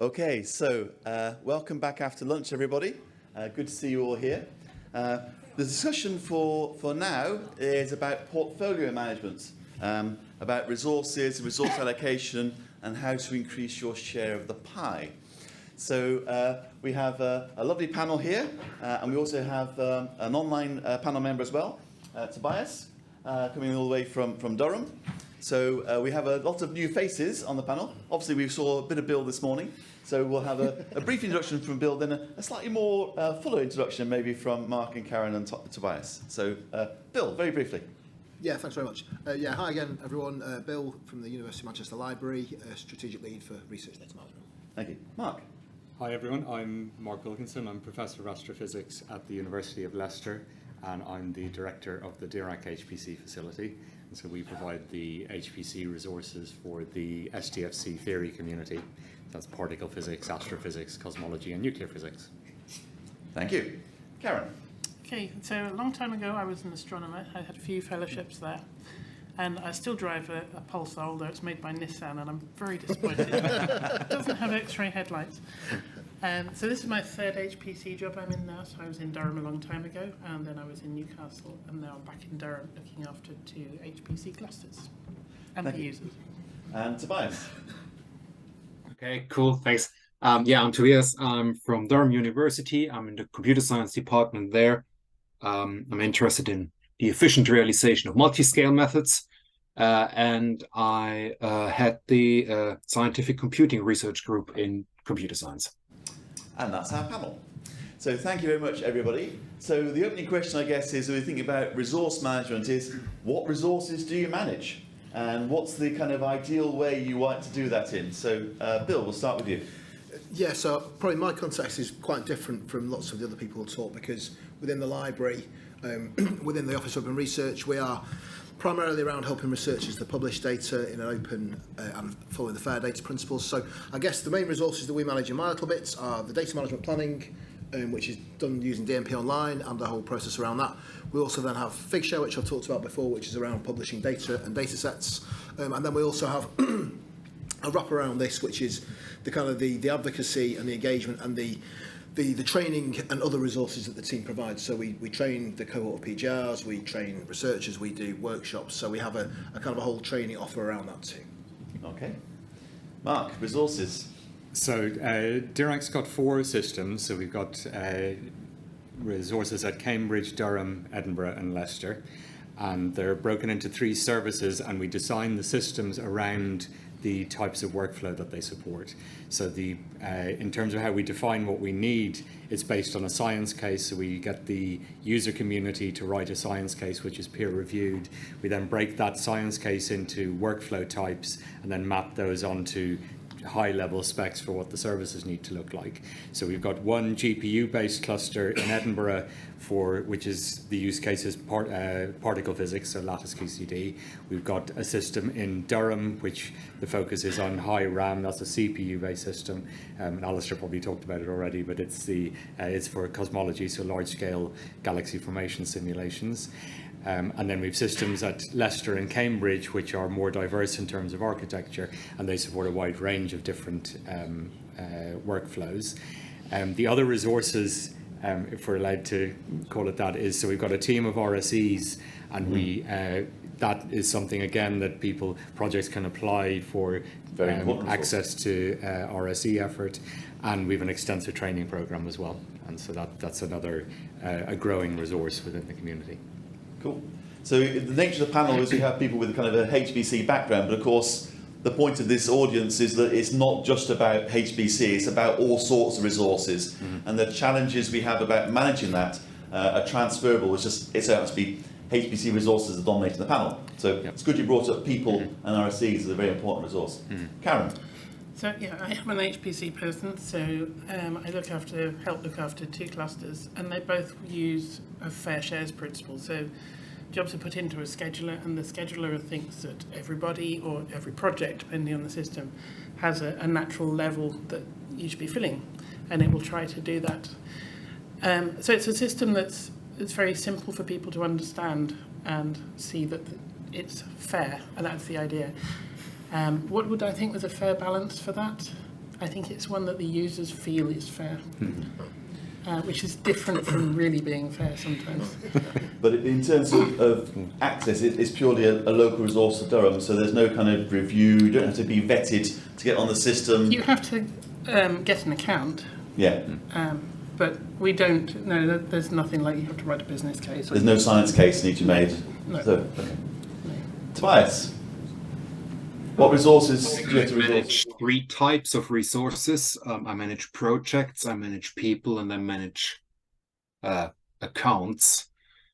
Okay, so welcome back after lunch, everybody. Good to see you all here. The discussion for now is about portfolio management, about resources, resource allocation, and how to increase your share of the pie. So we have a lovely panel here, and we also have an online panel member as well, Tobias, coming all the way from Durham. So we have a lot of new faces on the panel. Obviously, we saw a bit of Bill this morning, so we'll have a brief introduction from Bill, then a slightly more fuller introduction maybe from Mark and Karen and Tobias. So Bill, very briefly. Yeah, thanks very much. Hi again, everyone. Bill from the University of Manchester Library, Strategic Lead for Research Data Management. Thank you. Mark. Hi everyone, I'm Mark Wilkinson. I'm Professor of Astrophysics at the University of Leicester, and I'm the Director of the DRI HPC facility. And so we provide the HPC resources for the STFC theory community. That's particle physics, astrophysics, cosmology, and nuclear physics. Thank you. Karen. Okay, so a long time ago I was an astronomer. I had a few fellowships there. And I still drive a Pulsar, although it's made by Nissan, and I'm very disappointed. It doesn't have X-ray headlights. So this is my third HPC job I'm in now. So I was in Durham a long time ago, and then I was in Newcastle, and now I'm back in Durham looking after 2 HPC clusters and the users. And Tobias. Okay, cool, thanks. I'm Tobias. I'm from Durham University. I'm in the computer science department there. I'm interested in the efficient realization of multi-scale methods, and I had the scientific computing research group in computer science. And that's our panel. So thank you very much, everybody. So the opening question, I guess, is when we think about resource management is, what resources do you manage? And what's the kind of ideal way you like to do that in? So Bill, we'll start with you. Yeah, so probably my context is quite different from lots of the other people who talk, because within the library, within the Office of Open Research, we are primarily around helping researchers to publish data in an open and following the fair data principles. So I guess the main resources that we manage in my little bits are the data management planning, which is done using DMP Online and the whole process around that. We also then have Figshare, which I've talked about before, which is around publishing data and data sets. And then we also have a wrap around this, which is the kind of the advocacy and the engagement and the training and other resources that the team provides. So we train the cohort of PGRs, we train researchers, we do workshops. So we have a kind of a whole training offer around that too. Okay. Mark, resources. So DRI's got 4 systems. So we've got resources at Cambridge, Durham, Edinburgh, and Leicester. And they're broken into 3 services, and we design the systems around the types of workflow that they support. So in terms of how we define what we need, it's based on a science case. So we get the user community to write a science case which is peer reviewed. We then break that science case into workflow types and then map those onto high-level specs for what the services need to look like. So we've got one GPU-based cluster in Edinburgh which is the use case is particle physics, so lattice QCD. We've got a system in Durham which the focus is on high RAM. That's a CPU-based system. Alistair probably talked about it already, but it's for cosmology, so large-scale galaxy formation simulations. And then we've systems at Leicester and Cambridge which are more diverse in terms of architecture, and they support a wide range of different workflows. The other resources, if we're allowed to call it that, is so we've got a team of RSEs, and that is something again that projects can apply for access to RSE effort, and we have an extensive training program as well, and so that's another a growing resource within the community. Cool. So the nature of the panel is we have people with kind of a HPC background, but of course the point of this audience is that it's not just about HPC, it's about all sorts of resources, and the challenges we have about managing that are transferable. It's out to be HPC resources that dominate the panel. So it's good you brought up people and RSEs as a very important resource. Karen. So yeah, I am an HPC person, so I help look after 2 clusters, and they both use a fair shares principle. So jobs are put into a scheduler, and the scheduler thinks that everybody or every project, depending on the system, has a natural level that you should be filling, and it will try to do that. So it's a system that's very simple for people to understand and see that it's fair, and that's the idea. What would I think was a fair balance for that? I think it's one that the users feel is fair, which is different from really being fair sometimes. But in terms of access, it's purely a local resource to Durham, so there's no kind of review, you don't have to be vetted to get on the system. You have to get an account. Yeah. But we don't, no, there's nothing like you have to write a business case. There's no science case need to be made. No. So, okay. Tobias, what resources do you have to manage 3 types of resources. I manage projects, I manage people, and I manage accounts.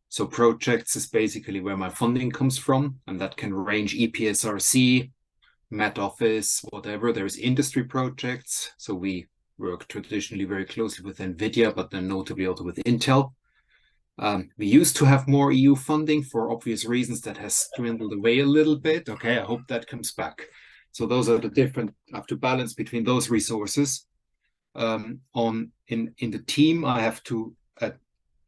So projects is basically where my funding comes from, and that can range EPSRC, Met Office, whatever. There's industry projects. So we work traditionally very closely with NVIDIA, but then notably also with Intel. We used to have more EU funding for obvious reasons. That has dwindled away a little bit. Okay, I hope that comes back. So those are the different, I have to balance between those resources. In the team, I have to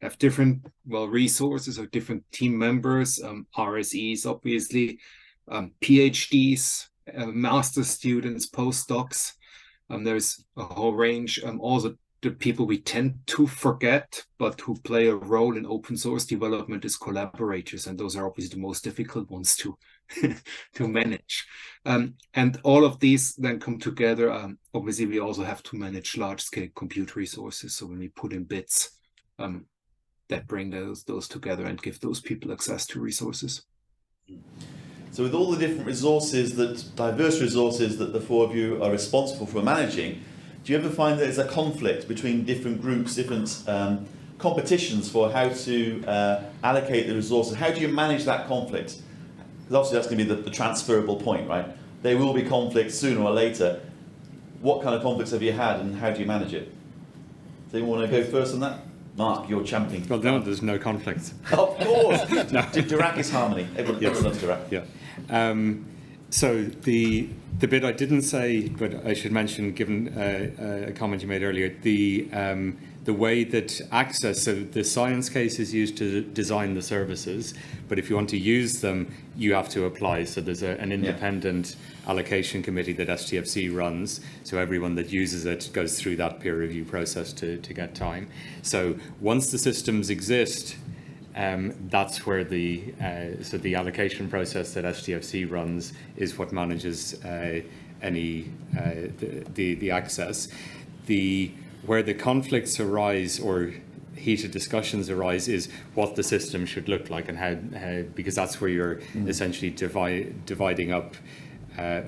have different, resources or different team members, RSEs, obviously, PhDs, master students, postdocs. There's a whole range. Also, the people we tend to forget, but who play a role in open source development is collaborators, and those are obviously the most difficult ones to to manage. And all of these then come together. Obviously, we also have to manage large-scale compute resources. So when we put in bits, that bring those together and give those people access to resources. So with all the different resources, diverse resources that the 4 of you are responsible for managing, do you ever find that there's a conflict between different groups, different competitions for how to allocate the resources? How do you manage that conflict? Because obviously that's going to be the transferable point, right? There will be conflicts sooner or later. What kind of conflicts have you had and how do you manage it? Does anyone want to go first on that? Mark, you're championing. Well, no, there's no conflicts. Of course. Dirac is harmony. Everyone loves Dirac. Yeah. So the bit I didn't say, but I should mention, given a comment you made earlier, the way that access, so the science case is used to design the services, but if you want to use them, you have to apply. So there's an independent allocation committee that STFC runs. So everyone that uses it goes through that peer review process to get time. So once the systems exist, that's where the allocation process that STFC runs is what manages the access. Where the conflicts arise or heated discussions arise is what the system should look like and how because that's where you're essentially dividing up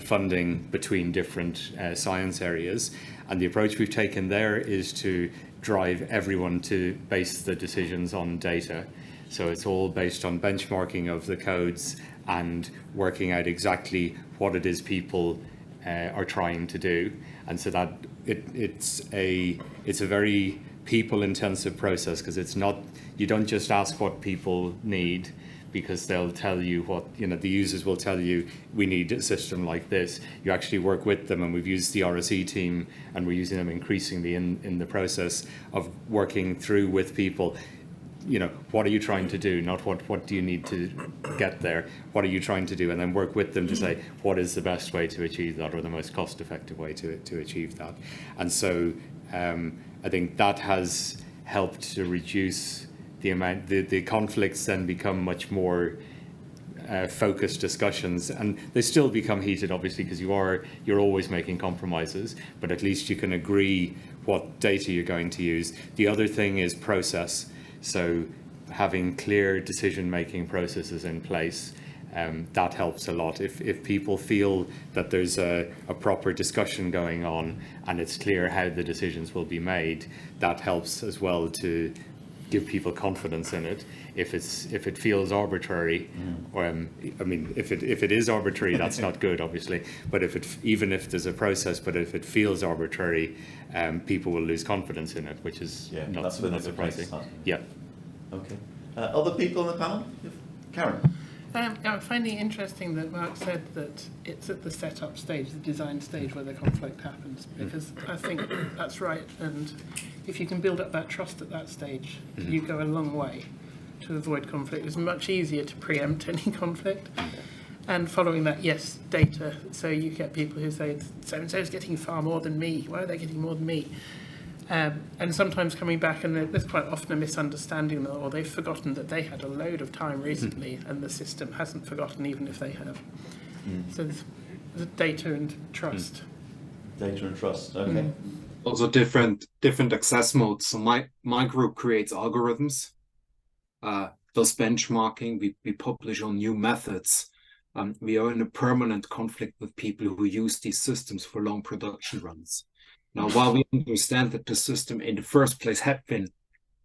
funding between different science areas. And the approach we've taken there is to drive everyone to base the decisions on data. So it's all based on benchmarking of the codes and working out exactly what it is people are trying to do. And so that it's a very people-intensive process, because it's not, you don't just ask what people need, because they'll tell you what, the users will tell you, we need a system like this. You actually work with them, and we've used the RSE team, and we're using them increasingly in the process of working through with people. What are you trying to do? Not what do you need to get there? What are you trying to do? And then work with them to say, what is the best way to achieve that, or the most cost-effective way to achieve that? And so I think that has helped to reduce the amount, the conflicts then become much more focused discussions, and they still become heated, obviously, because you're always making compromises, but at least you can agree what data you're going to use. The other thing is process. So having clear decision-making processes in place, that helps a lot. If people feel that there's a proper discussion going on and it's clear how the decisions will be made, that helps as well to give people confidence in it. If it feels arbitrary, if it is arbitrary, that's not good, obviously. But even if there's a process, but if it feels arbitrary, people will lose confidence in it, which is not surprising. Yeah. Okay. Other people on the panel? Karen. I find it interesting that Mark said that it's at the setup stage, the design stage, where the conflict happens, because I think that's right. And if you can build up that trust at that stage, you go a long way to avoid conflict. It's much easier to preempt any conflict. And following that, yes, data. So you get people who say, so-and-so is getting far more than me. Why are they getting more than me? And sometimes coming back, and there's quite often a misunderstanding, or they've forgotten that they had a load of time recently, and the system hasn't forgotten, even if they have. So there's data and trust. Data and trust, okay. Also different access modes. So my group creates algorithms, does benchmarking, we publish on new methods. We are in a permanent conflict with people who use these systems for long production runs. Now, while we understand that the system in the first place had been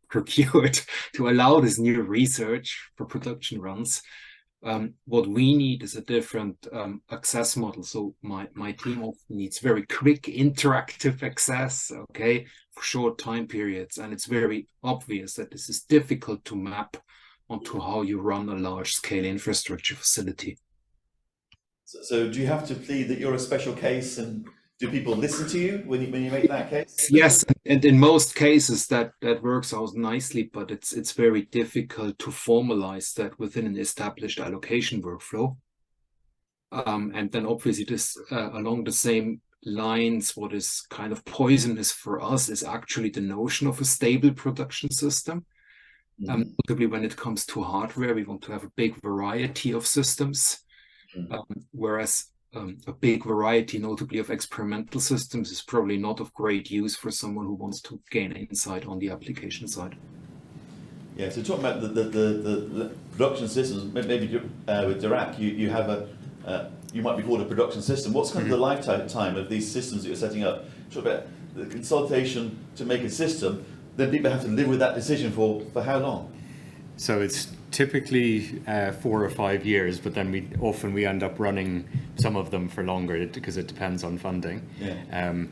procured to allow this new research for production runs, what we need is a different access model. So my team often needs very quick interactive access, okay, for short time periods. And it's very obvious that this is difficult to map onto how you run a large scale infrastructure facility. So do you have to plead that you're a special case, and do people listen to you when you make that case? Yes, and in most cases that works out nicely, but it's very difficult to formalize that within an established allocation workflow. And then obviously this along the same lines, what is kind of poisonous for us is actually the notion of a stable production system. Notably when it comes to hardware, we want to have a big variety of systems, whereas a big variety, notably of experimental systems, is probably not of great use for someone who wants to gain insight on the application side. Yeah, so talking about the production systems, maybe with DRAC, you have you might be called a production system. What's kind of the lifetime of these systems that you're setting up? Talk about the consultation to make a system, then people have to live with that decision for how long? So it's typically 4 or 5 years, but then we end up running some of them for longer because it depends on funding. Yeah.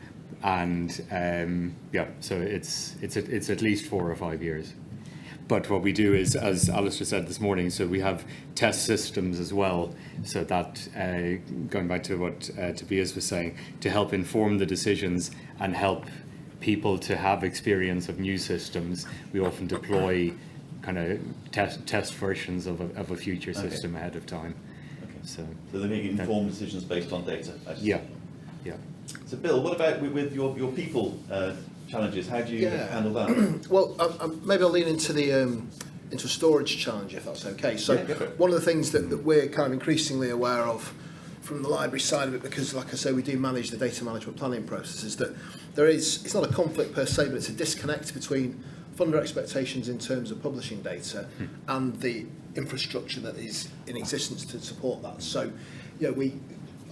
So it's at least 4 or 5 years. But what we do is, as Alistair said this morning, so we have test systems as well. So that, going back to what Tobias was saying, to help inform the decisions and help people to have experience of new systems, we often deploy kind of test versions of a future system ahead of time. Okay. So they make informed decisions based on data. Yeah. So Bill, what about with your people challenges? How do you handle that? Well, maybe I'll lean into the into a storage challenge, if that's okay. So one of the things that we're kind of increasingly aware of from the library side of it, because like I say, we do manage the data management planning process, is that it's not a conflict per se, but it's a disconnect between funder expectations in terms of publishing data and the infrastructure that is in existence to support that. So,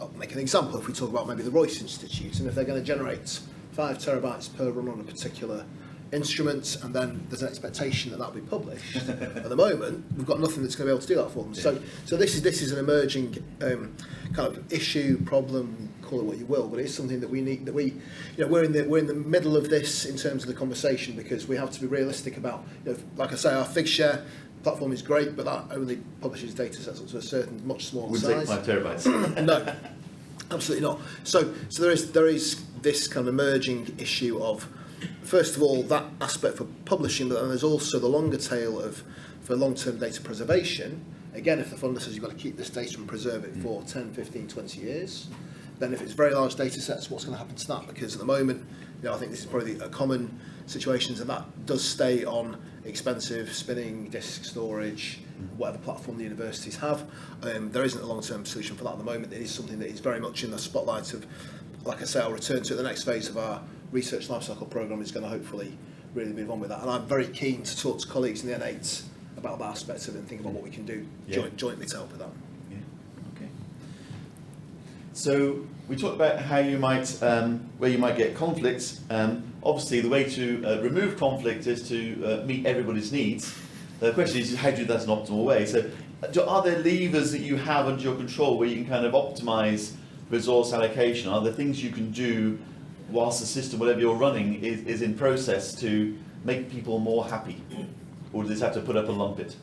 I'll make an example. If we talk about maybe the Royse Institute, and if they're going to generate 5 terabytes per run on a particular instrument, and then there's an expectation that that'll be published. At the moment, we've got nothing that's going to be able to do that for them. Yeah. So this is an emerging kind of issue, problem, call it what you will, but it's something that we need. That we're in the middle of this in terms of the conversation, because we have to be realistic about. Like I say, our Figshare platform is great, but that only publishes data sets up to a certain much smaller size. Would take 5 terabytes. No, absolutely not. So there is this kind of emerging issue of, first of all, that aspect for publishing, but then there's also the longer tail for long-term data preservation. Again, if the funder says you've got to keep this data and preserve it for 10, 15, 20 years, then if it's very large data sets, what's going to happen to that? Because at the moment, I think this is probably a common situation, and that does stay on expensive spinning disk storage, whatever platform the universities have. There isn't a long-term solution for that at the moment. It is something that is very much in the spotlight of, like I say, I'll return to it. The next phase of our research lifecycle programme is going to hopefully really move on with that. And I'm very keen to talk to colleagues in the N8s about that aspect of it and think about what we can do jointly to help with that. Yeah. Okay. So we talked about how you might, where you might get conflicts. Obviously, the way to remove conflict is to meet everybody's needs. The question is, how do you do that in an optimal way? So, are there levers that you have under your control where you can kind of optimise resource allocation? Are there things you can do whilst the system, whatever you're running, is in process to make people more happy? Or does this have to put up and lump it?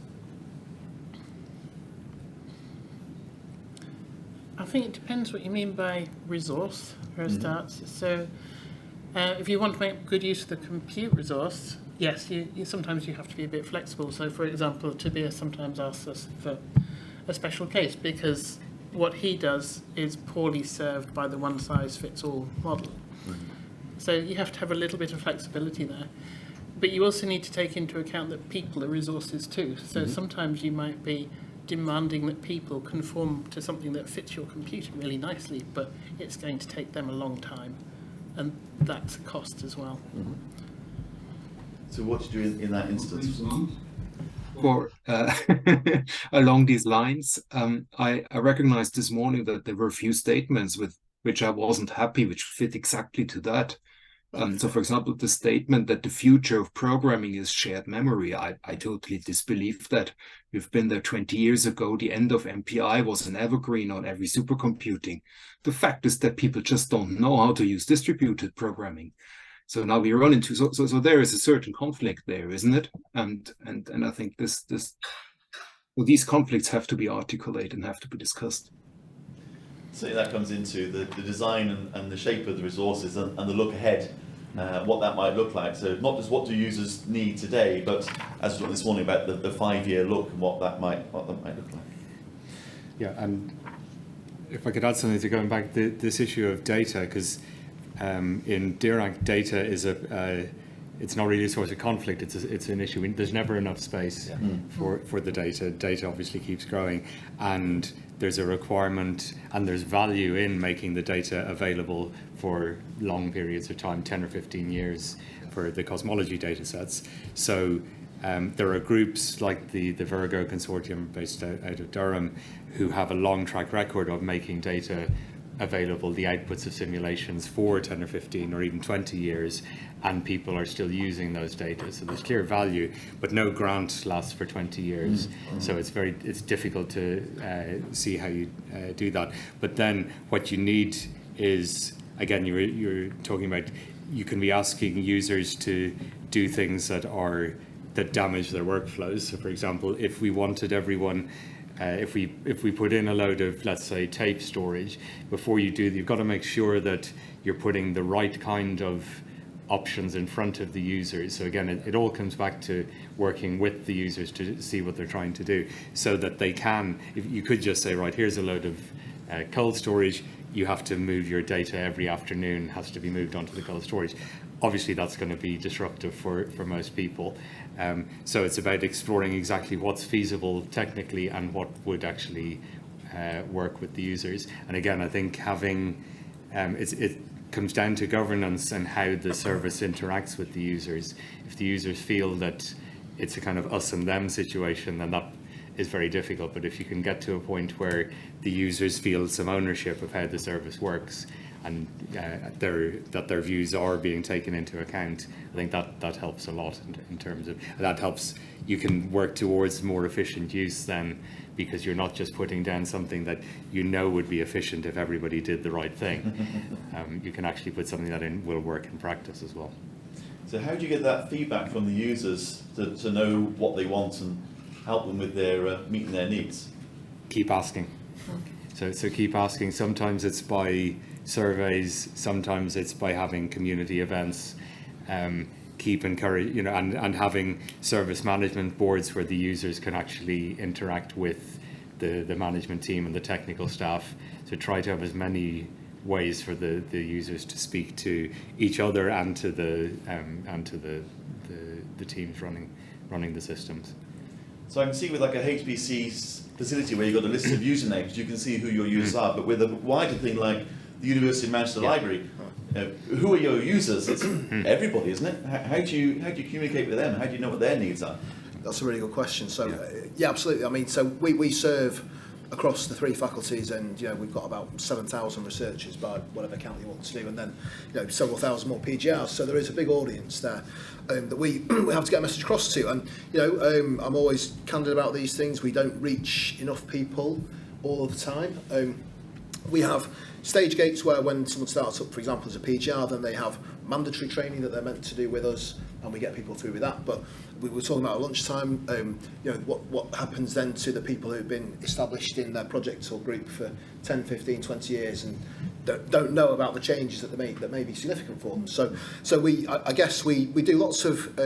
I think it depends what you mean by resource for a start. So if you want to make good use of the compute resource, yes, sometimes you have to be a bit flexible. So for example, Tobias sometimes asks us for a special case because what he does is poorly served by the one-size-fits-all model. So you have to have a little bit of flexibility there. But you also need to take into account that people are resources too. So sometimes you might be demanding that people conform to something that fits your computer really nicely, but it's going to take them a long time. And that's a cost as well. So what do you do in that instance? For along these lines, I recognized this morning that there were a few statements with which I wasn't happy, which fit exactly to that. So, for example, the statement that the future of programming is shared memory, I totally disbelieve that. We've been there 20 years ago. The end of MPI was an evergreen on every supercomputing. The fact is that people just don't know how to use distributed programming. So now we run into, so there is a certain conflict there, isn't it? And I think well, these conflicts have to be articulated and have to be discussed. So that comes into the design and the shape of the resources and the look ahead, what that might look like. So not just what do users need today, but as we talked this morning about the 5-year look and what that might look like. Yeah, and if I could add something to going back to this issue of data, because in DRI, data is it's not really a source of conflict. It's an issue. There's never enough space for the data. Data obviously keeps growing, and there's a requirement and there's value in making the data available for long periods of time, 10 or 15 years for the cosmology data sets. So there are groups like the Virgo Consortium based out of Durham who have a long track record of making data available, the outputs of simulations for 10 or 15 or even 20 years, and people are still using those data. So there's clear value, but no grant lasts for 20 years. So it's difficult to see how you do that. But then what you need is, again, you're talking about, you can be asking users to do things that damage their workflows. So for example, if we wanted everyone, if we put in a load of, let's say, tape storage, before you do, you've got to make sure that you're putting the right kind of options in front of the users. So again, it all comes back to working with the users to see what they're trying to do, so that they can, if you could just say, right, here's a load of cold storage, you have to move your data every afternoon, has to be moved onto the cold storage. Obviously that's going to be disruptive for most people. So it's about exploring exactly what's feasible technically and what would actually work with the users. And again, I think having, it comes down to governance and how the service interacts with the users. If the users feel that it's a kind of us and them situation, then that is very difficult. But if you can get to a point where the users feel some ownership of how the service works, and that their views are being taken into account, I think that helps a lot in terms of, that helps, you can work towards more efficient use then, because you're not just putting down something that you know would be efficient if everybody did the right thing. You can actually put something that will work in practice as well. So how do you get that feedback from the users to know what they want and help them with their meeting their needs? Keep asking. So keep asking. Sometimes it's by surveys, sometimes it's by having community events. Keep encourage, and having service management boards where the users can actually interact with the management team and the technical staff. So try to have as many ways for the users to speak to each other and to the teams running the systems. So I can see with like a HPC facility where you've got a list of usernames, you can see who your users are. But with a wider thing like the University of Manchester Library, who are your users? It's everybody, isn't it? How do you communicate with them? How do you know what their needs are? That's a really good question. So yeah, absolutely. I mean, so we serve across the 3 faculties, and we've got about 7,000 researchers by whatever count you want to do, and then several thousand more PGRs. So there is a big audience there that we have to get a message across to. And I'm always candid about these things. We don't reach enough people all of the time. We have stage gates where when someone starts up, for example, as a PGR, then they have mandatory training that they're meant to do with us, and we get people through with that. But we were talking about at lunchtime, what happens then to the people who've been established in their project or group for 10, 15, 20 years and don't know about the changes that may be significant for them. So I guess we do lots of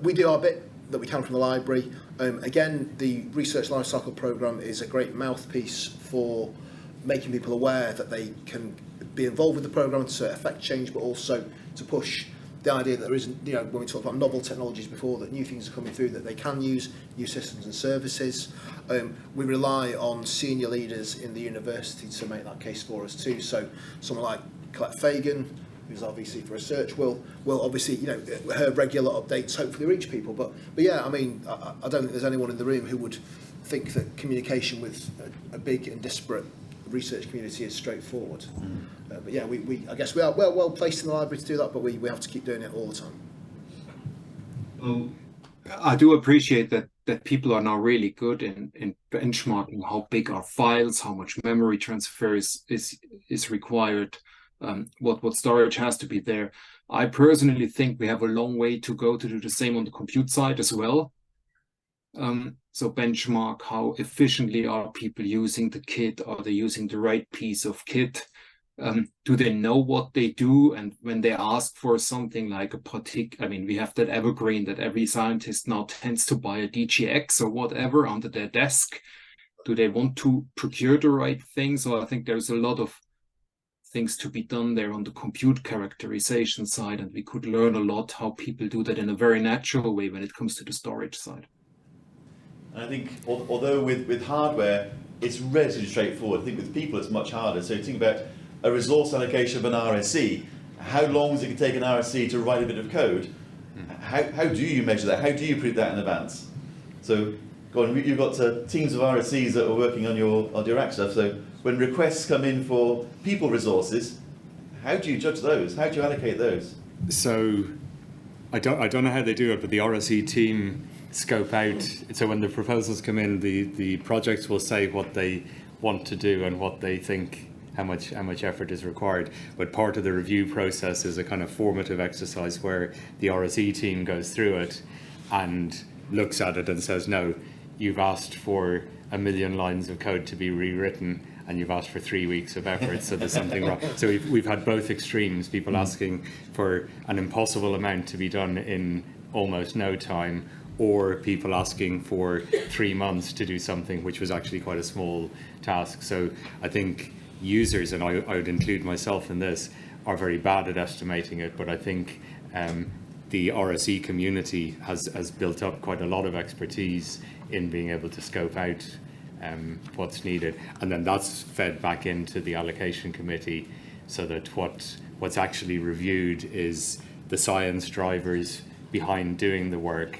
we do our bit that we can from the library. Again, the Research Lifecycle Programme is a great mouthpiece for making people aware that they can be involved with the programme to affect change, but also to push the idea that there isn't, you know, when we talked about novel technologies before, that new things are coming through that they can use, new systems and services. We rely on senior leaders in the university to make that case for us too. So someone like Colette Fagan, who's our VC for research, will obviously, you know, her regular updates hopefully reach people. But yeah, I mean, I don't think there's anyone in the room who would think that communication with a big and disparate research community is straightforward. But yeah, I guess we are well placed in the library to do that, but we have to keep doing it all the time. Well, I do appreciate that people are now really good in benchmarking how big are files, how much memory transfer is required, what storage has to be there. I personally think we have a long way to go to do the same on the compute side as well. So benchmark how efficiently are people using the kit, are they using the right piece of kit? Do they know what they do? And when they ask for something like I mean, we have that evergreen that every scientist now tends to buy a DGX or whatever under their desk. Do they want to procure the right thing? So I think there's a lot of things to be done there on the compute characterization side, and we could learn a lot how people do that in a very natural way when it comes to the storage side. And I think, although with hardware, it's relatively straightforward, I think with people it's much harder. So think about a resource allocation of an RSC. How long is it going to take an RSC to write a bit of code? How do you measure that? How do you prove that in advance? So, go on, you've got teams of RSCs that are working on your rack stuff. So when requests come in for people resources, how do you judge those? How do you allocate those? So I don't know how they do it, but the RSE team scope out. So when the proposals come in, the projects will say what they want to do and what they think, how much effort is required. But part of the review process is a kind of formative exercise where the RSE team goes through it and looks at it and says, no, you've asked for 1 million lines of code to be rewritten and you've asked for 3 weeks of effort, so there's something wrong. So we've had both extremes, people asking for an impossible amount to be done in almost no time, or people asking for 3 months to do something which was actually quite a small task. So I think users, and I would include myself in this, are very bad at estimating it, but I think the RSE community has built up quite a lot of expertise in being able to scope out what's needed, and then that's fed back into the allocation committee, so that what's actually reviewed is the science drivers behind doing the work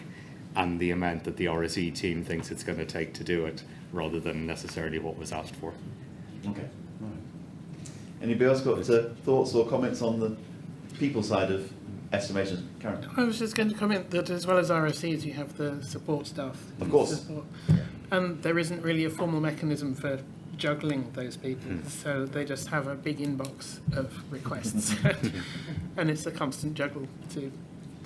and the amount that the RSE team thinks it's going to take to do it, rather than necessarily what was asked for. Okay. Right. Anybody else got thoughts or comments on the people side of estimations? Karen? I was just going to comment that as well as RSEs, you have the support staff. Of course. And there isn't really a formal mechanism for juggling those people, so they just have a big inbox of requests, and it's a constant juggle to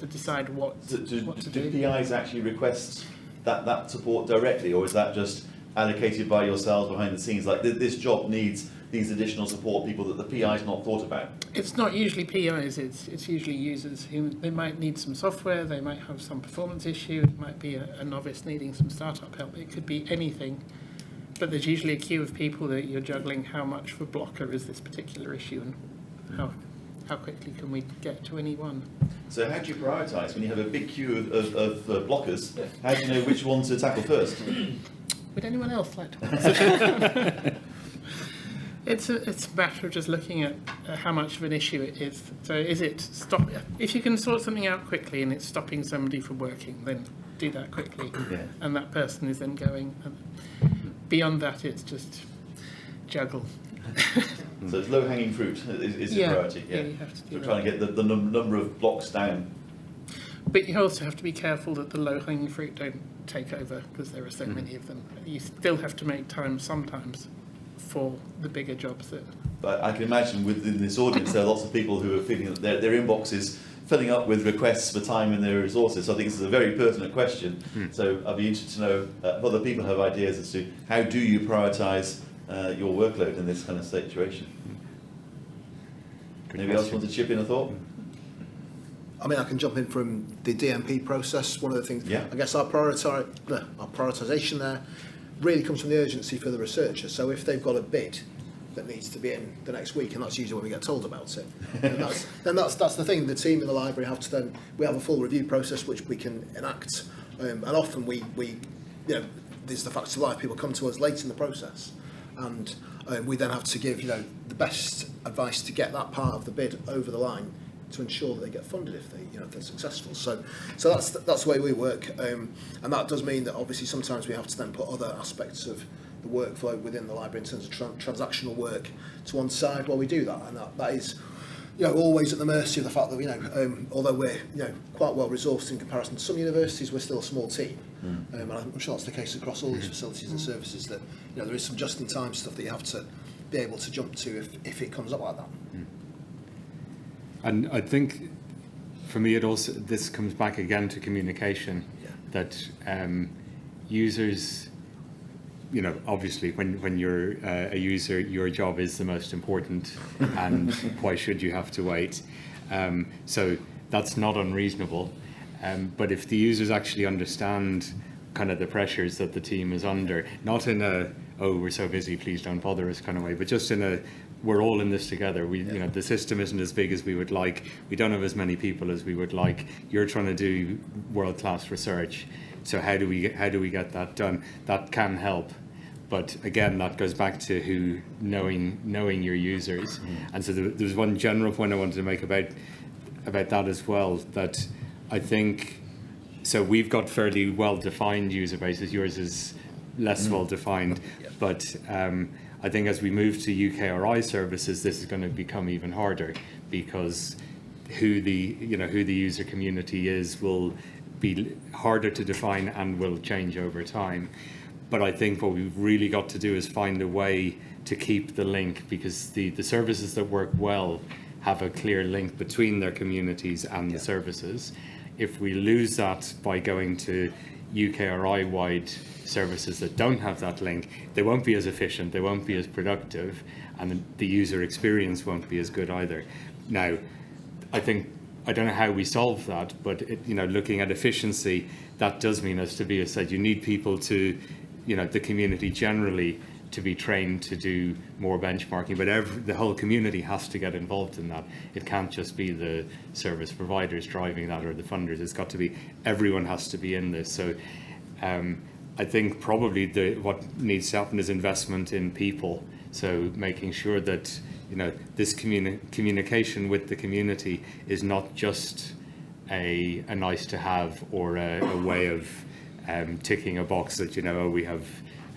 decide what to do. Do PIs actually request that support directly, or is that just allocated by yourselves behind the scenes? Like this job needs these additional support people that the PI's not thought about? It's not usually PIs, it's usually users who they might need some software, they might have some performance issue, it might be a novice needing some startup help, it could be anything. But there's usually a queue of people that you're juggling. How much of a blocker is this particular issue, and how quickly can we get to any one? So how do you prioritise when you have a big queue of blockers? How do you know which one to tackle first? Would anyone else like to answer? It's a matter of just looking at how much of an issue it is. So is it if you can sort something out quickly and it's stopping somebody from working, then do that quickly. Yeah. And that person is then going. Beyond that, it's just juggle. So it's low-hanging fruit is the priority. Yeah, you have to do so trying to get the number of blocks down. But you also have to be careful that the low-hanging fruit don't take over, because there are so many of them. You still have to make time sometimes for the bigger jobs. But I can imagine within this audience there are lots of people who are feeling that their inbox is filling up with requests for time and their resources. So I think this is a very pertinent question. So I'd be interested to know if other people have ideas as to how do you prioritise your workload in this kind of situation. Anybody else want to chip in a thought? I mean, I can jump in from the DMP process. One of the things, I guess our prioritisation there really comes from the urgency for the researcher. So if they've got a bid that needs to be in the next week, and that's usually when we get told about it, then that's the thing. The team in the library have to then, we have a full review process which we can enact, and often we these are the facts of life. People come to us late in the process, and we then have to give the best advice to get that part of the bid over the line, to ensure that they get funded if they're successful. So that's the way we work, and that does mean that obviously sometimes we have to then put other aspects of the workflow within the library in terms of transactional work to one side while we do that, and that is always at the mercy of the fact that although we're quite well resourced in comparison to some universities, we're still a small team, and I'm sure that's the case across all these facilities and services, that there is some just-in-time stuff that you have to be able to jump to if it comes up like that. And I think, for me, this comes back again to communication. That users, obviously, when you're a user, your job is the most important, and why should you have to wait? So that's not unreasonable. But if the users actually understand kind of the pressures that the team is under, not in a we're so busy, please don't bother us kind of way, but just in a we're all in this together. The system isn't as big as we would like. We don't have as many people as we would like. You're trying to do world-class research. So how do we get that done? That can help. But again, that goes back to knowing your users. And so there's one general point I wanted to make about that as well, that I think, so we've got fairly well-defined user bases. Yours is less well-defined, but I think as we move to UKRI services, this is going to become even harder, because who the user community is will be harder to define and will change over time. But I think what we've really got to do is find a way to keep the link, because the services that work well have a clear link between their communities and the services. If we lose that by going to UKRI-wide services that don't have that link, they won't be as efficient, they won't be as productive, and the user experience won't be as good either. Now, I don't know how we solve that, but looking at efficiency, that does mean, as Tobias said, you need people to, the community generally, to be trained to do more benchmarking, but the whole community has to get involved in that. It can't just be the service providers driving that or the funders. It's got to be, everyone has to be in this. So I think probably what needs to happen is investment in people. So making sure that this communication with the community is not just a nice to have or a way of ticking a box that we have.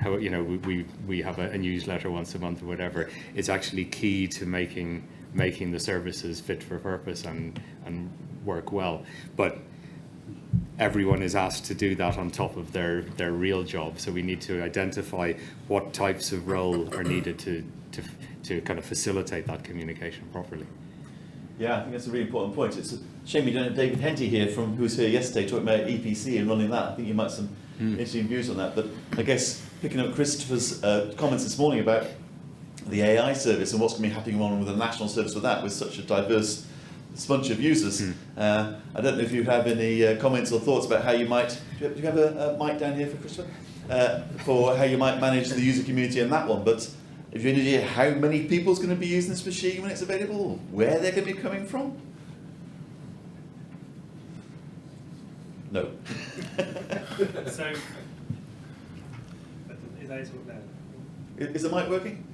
We have a newsletter once a month or whatever. It's actually key to making the services fit for purpose and work well. But everyone is asked to do that on top of their real job. So we need to identify what types of role are needed to kind of facilitate that communication properly. Yeah, I think that's a really important point. It's a shame we don't have David Henty here, who was here yesterday talking about EPC and running that. I think you might have some interesting views on that. But I guess picking up Christopher's comments this morning about the AI service and what's going to be happening on with the national service with that, with such a diverse bunch of users. I don't know if you have any comments or thoughts about how you might, do you have a mic down here for Christopher? For how you might manage the user community in that one, but if you have any idea how many people is going to be using this machine when it's available, where they're going to be coming from? No. So, Is the mic working?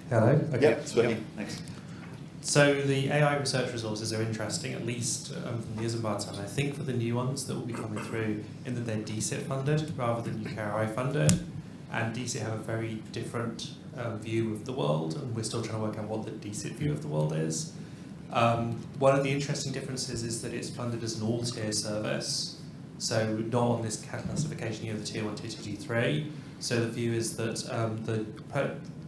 Hello? Okay. Yeah, it's working. Yep. Thanks. So the AI research resources are interesting, at least from the Isambard side. I think for the new ones that will be coming through, in that they're DCIT funded rather than UKRI funded. And DCIT have a very different view of the world, and we're still trying to work out what the DCIT view of the world is. One of the interesting differences is that it's funded as an all-tier service, so not on this classification, the tier 1, tier 2, tier 3. So the view is that the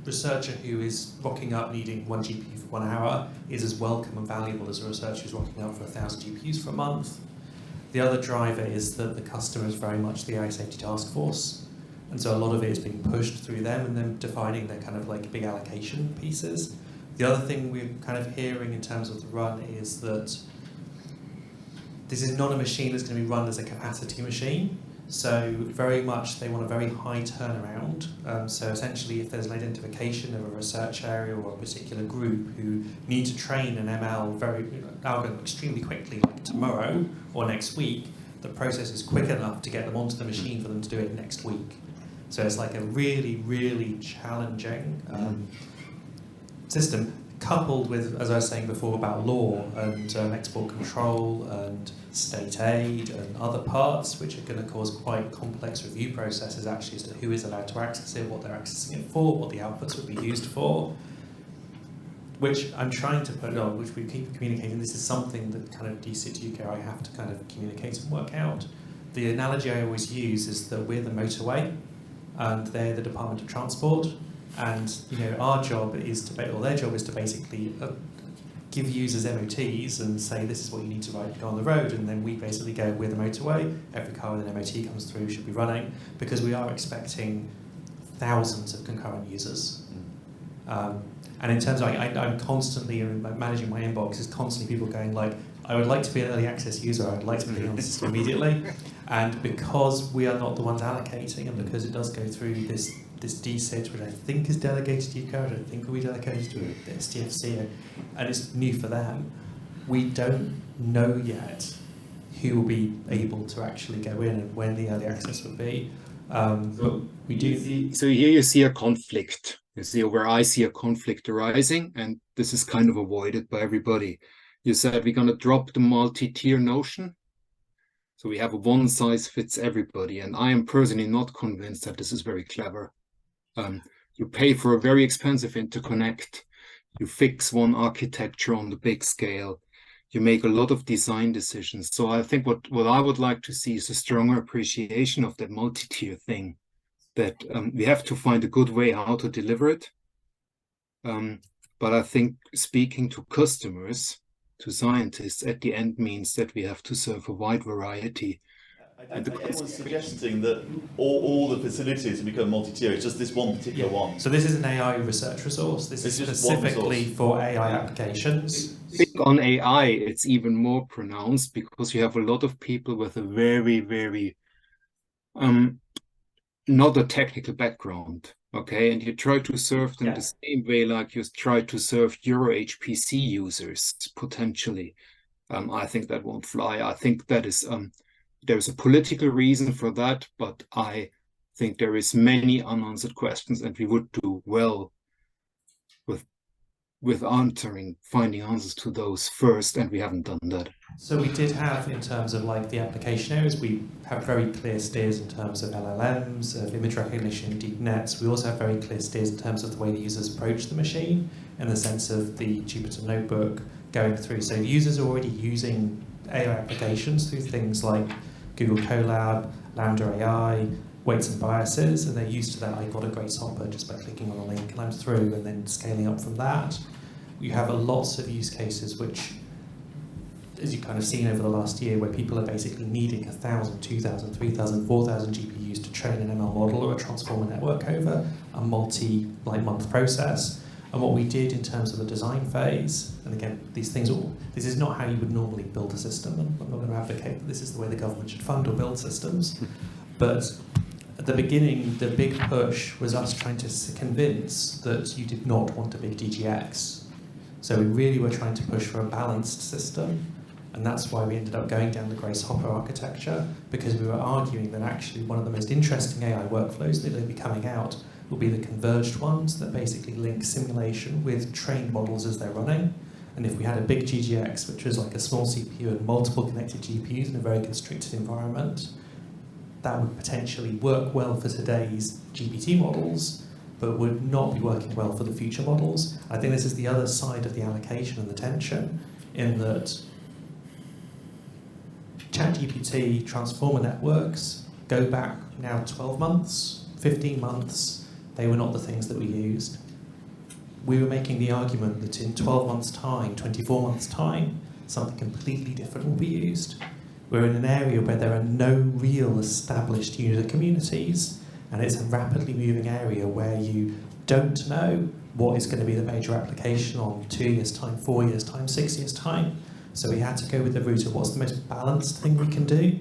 researcher who is rocking up needing 1 GPU for 1 hour is as welcome and valuable as a researcher who's rocking up for 1,000 GPUs for a month. The other driver is that the customer is very much the AI safety task force, and so a lot of it is being pushed through them and then defining their kind of like big allocation pieces. The other thing we're kind of hearing in terms of the run is that this is not a machine that's going to be run as a capacity machine. So very much they want a very high turnaround. So essentially if there's an identification of a research area or a particular group who need to train an ML algorithm extremely quickly, like tomorrow or next week, the process is quick enough to get them onto the machine for them to do it next week. So it's like a really, really challenging system, coupled with, as I was saying before, about law and export control and state aid and other parts, which are going to cause quite complex review processes actually as to who is allowed to access it, what they're accessing it for, what the outputs would be used for, which I'm trying to put on, which we keep communicating. This is something that kind of DCIT UK I have to kind of communicate and work out. The analogy I always use is that we're the motorway and they're the Department of Transport. And our job is to, or their job is to basically give users MOTs and say this is what you need to go on the road, and then we basically go, we're the motorway, every car with an MOT comes through should be running, because we are expecting thousands of concurrent users. And in terms of, I'm constantly, managing my inbox is constantly people going like, I would like to be an early access user, I'd like to be on the system immediately, and because we are not the ones allocating, and because it does go through this DCIT, which I think is delegated to UK, I don't think will be delegated to the STFC, and it's new for them. We don't know yet who will be able to actually go in and when the early access will be. But we do. So here you see a conflict. You see where I see a conflict arising, and this is kind of avoided by everybody. You said we're going to drop the multi-tier notion. So we have a one size fits everybody, and I am personally not convinced that this is very clever. You pay for a very expensive interconnect, you fix one architecture on the big scale, you make a lot of design decisions. So I think what I would like to see is a stronger appreciation of that multi-tier thing, that we have to find a good way how to deliver it. But I think speaking to customers, to scientists, at the end means that we have to serve a wide variety. I don't think anyone's suggesting that all the facilities have become multi-tier, it's just this one particular one. So this is an AI research resource. This is specifically for AI applications. I think on AI, it's even more pronounced because you have a lot of people with a very, very, not a technical background, okay? And you try to serve them the same way like you try to serve Euro HPC users, potentially. I think that won't fly. I think that is... there's a political reason for that, but I think there is many unanswered questions, and we would do well with finding answers to those first, and we haven't done that. So we did have, in terms of like the application areas, we have very clear steers in terms of LLMs, of image recognition, deep nets. We also have very clear steers in terms of the way the users approach the machine, in the sense of the Jupyter Notebook going through. So users are already using AI applications through things like Google Colab, Lambda AI, weights and biases, and they're used to that. I got a Grace Hopper just by clicking on a link and I'm through, and then scaling up from that. You have lots of use cases which, as you've kind of seen over the last year, where people are basically needing 1,000, 2,000, 3,000, 4,000 GPUs to train an ML model or a transformer network over a multi-month process. And what we did in terms of the design phase, and again, this is not how you would normally build a system, and I'm not going to advocate that this is the way the government should fund or build systems, but at the beginning, the big push was us trying to convince that you did not want a big DGX. So we really were trying to push for a balanced system, and that's why we ended up going down the Grace Hopper architecture, because we were arguing that actually one of the most interesting AI workflows that will be coming out will be the converged ones that basically link simulation with trained models as they're running. And if we had a big GGX, which was like a small CPU and multiple connected GPUs in a very constricted environment, that would potentially work well for today's GPT models, but would not be working well for the future models. I think this is the other side of the allocation and the tension, in that ChatGPT transformer networks go back now 12 months, 15 months, they were not the things that we used. We were making the argument that in 12 months' time, 24 months' time, something completely different will be used. We're in an area where there are no real established user communities, and it's a rapidly moving area where you don't know what is going to be the major application on 2 years' time, 4 years' time, 6 years' time. So we had to go with the route of what's the most balanced thing we can do.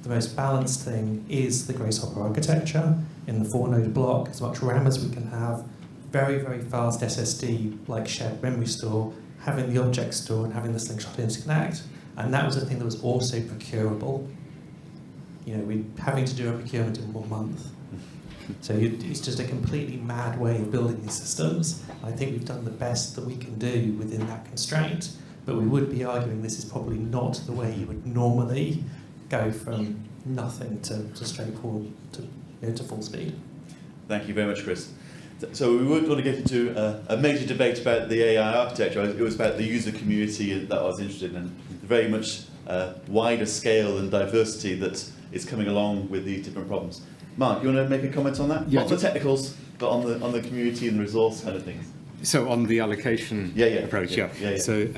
The most balanced thing is the Grasshopper architecture in the 4-node block, as much RAM as we can have, very, very fast SSD, like shared memory store, having the object store and having the slingshot interconnect. And that was a thing that was also procurable. You know, we're having to do a procurement in 1 month. So it's just a completely mad way of building these systems. I think we've done the best that we can do within that constraint, but we would be arguing this is probably not the way you would normally go from nothing to straightforward to full speed. Thank you very much, Chris. So we would want to get into a major debate about the AI architecture. It was about the user community that I was interested in, very much wider scale and diversity that is coming along with these different problems. Mark, you want to make a comment on that? Yeah, Not on the technicals, but on the community and resource kind of things. So on the allocation approach, yeah. So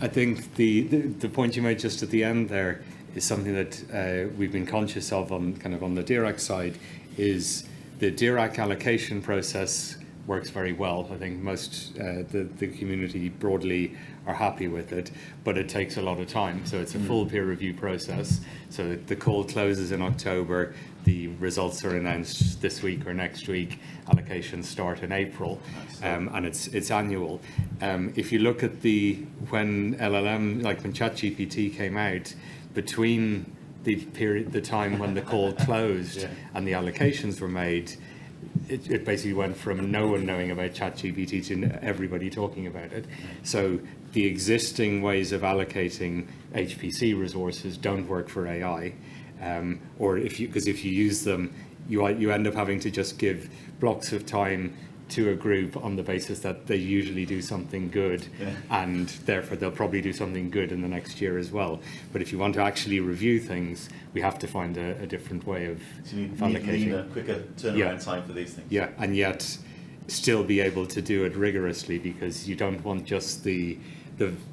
I think the point you made just at the end there is something that we've been conscious of on the DRAC side. Is the DRAC allocation process works very well. I think most the community broadly are happy with it, but it takes a lot of time. So it's a full peer review process. So the call closes in October, the results are announced this week or next week, allocations start in April, and it's annual. If you look at when LLM, like when ChatGPT came out, between the time when the call closed and the allocations were made, it basically went from no one knowing about ChatGPT to everybody talking about it. So the existing ways of allocating HPC resources don't work for AI, or because if you use them, you end up having to just give blocks of time to a group on the basis that they usually do something good, and therefore they'll probably do something good in the next year as well. But if you want to actually review things, we have to find a different way of allocating. A quicker turnaround time for these things. Yeah, and yet still be able to do it rigorously, because you don't want just the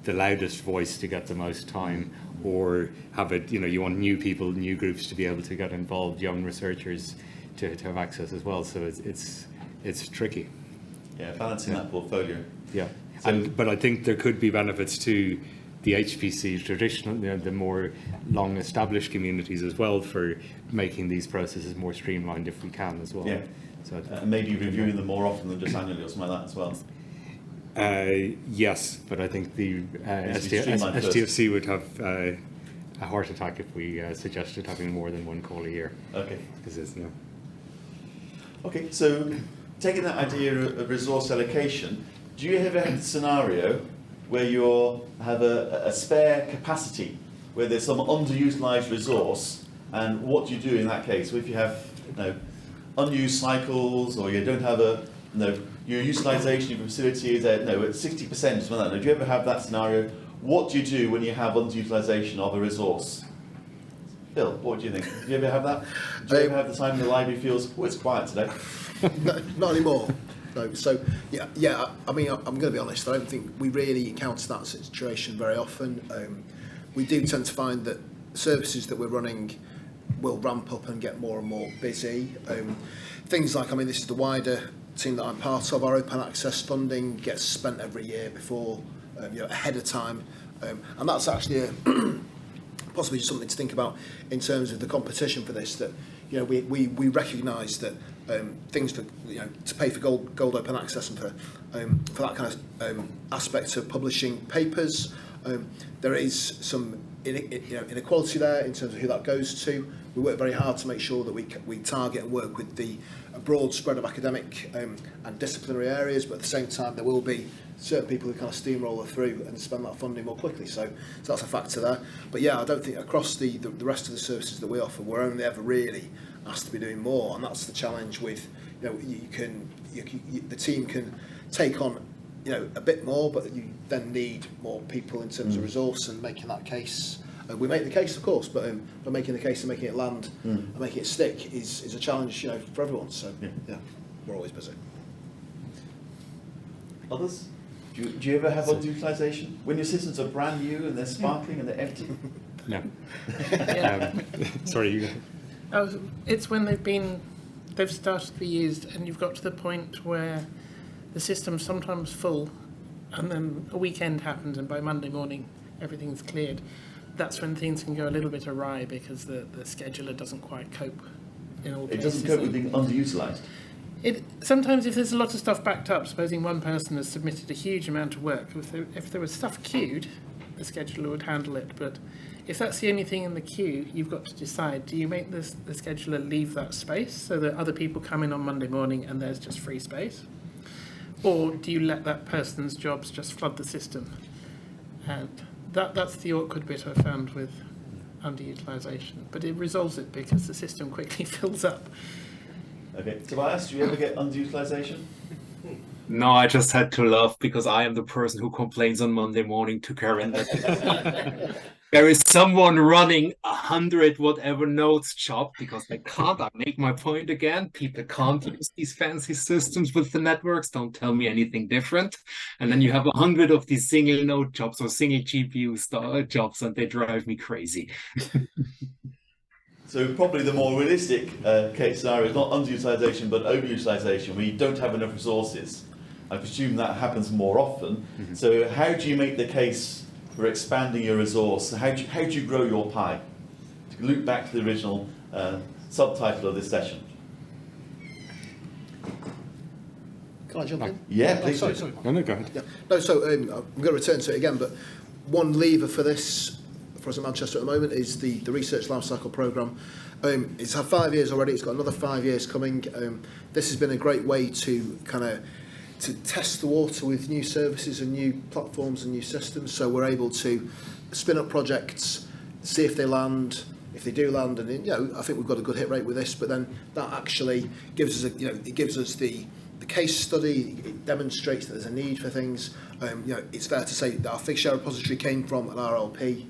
loudest voice to get the most time, or have it, you want new people, new groups to be able to get involved, young researchers to have access as well. So it's tricky. Yeah, balancing that portfolio. Yeah, but I think there could be benefits to the HPC traditional, the more long-established communities as well, for making these processes more streamlined if we can as well. Yeah. So maybe reviewing them more often than just annually or something like that as well. Yes, but I think the STFC would have a heart attack if we suggested having more than one call a year. Okay. Because Okay, so taking that idea of resource allocation, do you ever have a scenario where you have a spare capacity, where there's some underutilized resource, and what do you do in that case? If you have unused cycles, or you don't have your utilization of your facility is at 60%, something like that. Do you ever have that scenario? What do you do when you have underutilization of a resource? Bill, what do you think? Do you ever have that? Do you ever have the time the library feels, it's quiet today? No, not anymore. No. So yeah. I mean, I'm going to be honest. I don't think we really encounter that situation very often. We do tend to find that services that we're running will ramp up and get more and more busy. Things like, this is the wider team that I'm part of. Our open access funding gets spent every year before, ahead of time, and that's actually possibly something to think about in terms of the competition for this. That we recognise that things for to pay for gold open access and for that kind of aspect of publishing papers, there is some inequality there in terms of who that goes to. We work very hard to make sure that we target and work with a broad spread of academic and disciplinary areas, but at the same time there will be certain people who kind of steamroller through and spend that funding more quickly. So that's a factor there. But yeah, I don't think across the rest of the services that we offer, we're only ever really asked to be doing more, and that's the challenge with the team can take on a bit more, but you then need more people in terms of resource and making that case. We make the case, of course, but making the case and making it land and making it stick is a challenge, for everyone. So yeah, we're always busy. Others? Do you ever have underutilization when your systems are brand new and they're sparkling and they're empty? No. Sorry, you go. It's when they've been they've started to be used, and you've got to the point where the system's sometimes full, and then a weekend happens, and by Monday morning everything's cleared. That's when things can go a little bit awry because the scheduler doesn't quite cope in all cases. It doesn't cope with being underutilised. Sometimes if there's a lot of stuff backed up, supposing one person has submitted a huge amount of work, if there was stuff queued, the scheduler would handle it. But if that's the only thing in the queue, you've got to decide, do you make the scheduler leave that space so that other people come in on Monday morning and there's just free space? Or do you let that person's jobs just flood the system? And that's the awkward bit I found with underutilisation. But it resolves it because the system quickly fills up. Okay, Tobias, do you ever get underutilisation? No, I just had to laugh because I am the person who complains on Monday morning to Karen that there is someone running 100 whatever nodes job because they can't. I make my point again. People can't use these fancy systems with the networks. Don't tell me anything different. And then you have 100 of these single node jobs or single GPU jobs, and they drive me crazy. So probably the more realistic case scenario is not underutilisation but overutilisation, where you don't have enough resources. I presume that happens more often. Mm-hmm. So how do you make the case for expanding your resource? How do you grow your pie? To loop back to the original subtitle of this session. Can I jump in? Yeah, please. Sorry. No, go ahead. Yeah. No, so I'm going to return to it again, but one lever for this, for us in Manchester at the moment, is the Research Lifecycle Programme. It's had 5 years already. It's got another 5 years coming. This has been a great way to to test the water with new services and new platforms and new systems. So we're able to spin up projects, see if they land. If they do land, and I think we've got a good hit rate with this. But then that actually gives us it gives us the case study. It demonstrates that there's a need for things. It's fair to say that our Figshare repository came from an RLP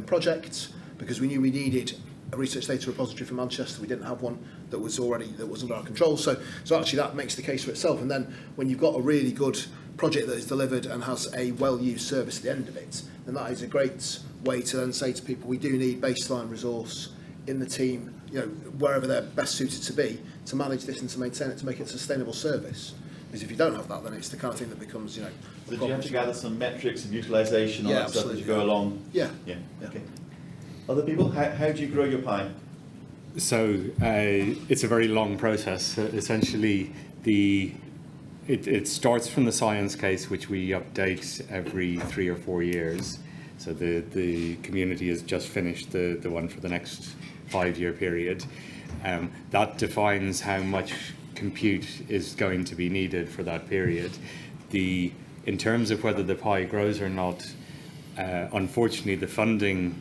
project because we knew we needed a research data repository for Manchester. We didn't have one that was under our control. So actually that makes the case for itself. And then when you've got a really good project that is delivered and has a well-used service at the end of it, then that is a great way to then say to people, we do need baseline resource in the team, wherever they're best suited to be, to manage this and to maintain it, to make it a sustainable service. Because if you don't have that, then it's the kind of thing that becomes, So do you have to gather some metrics and utilisation on that stuff as you go along? Yeah. Okay. Other people, how do you grow your pie? So it's a very long process. Essentially, it starts from the science case, which we update every 3 or 4 years. So the community has just finished the one for the next 5-year period. That defines how much compute is going to be needed for that period. In terms of whether the pie grows or not, unfortunately, the funding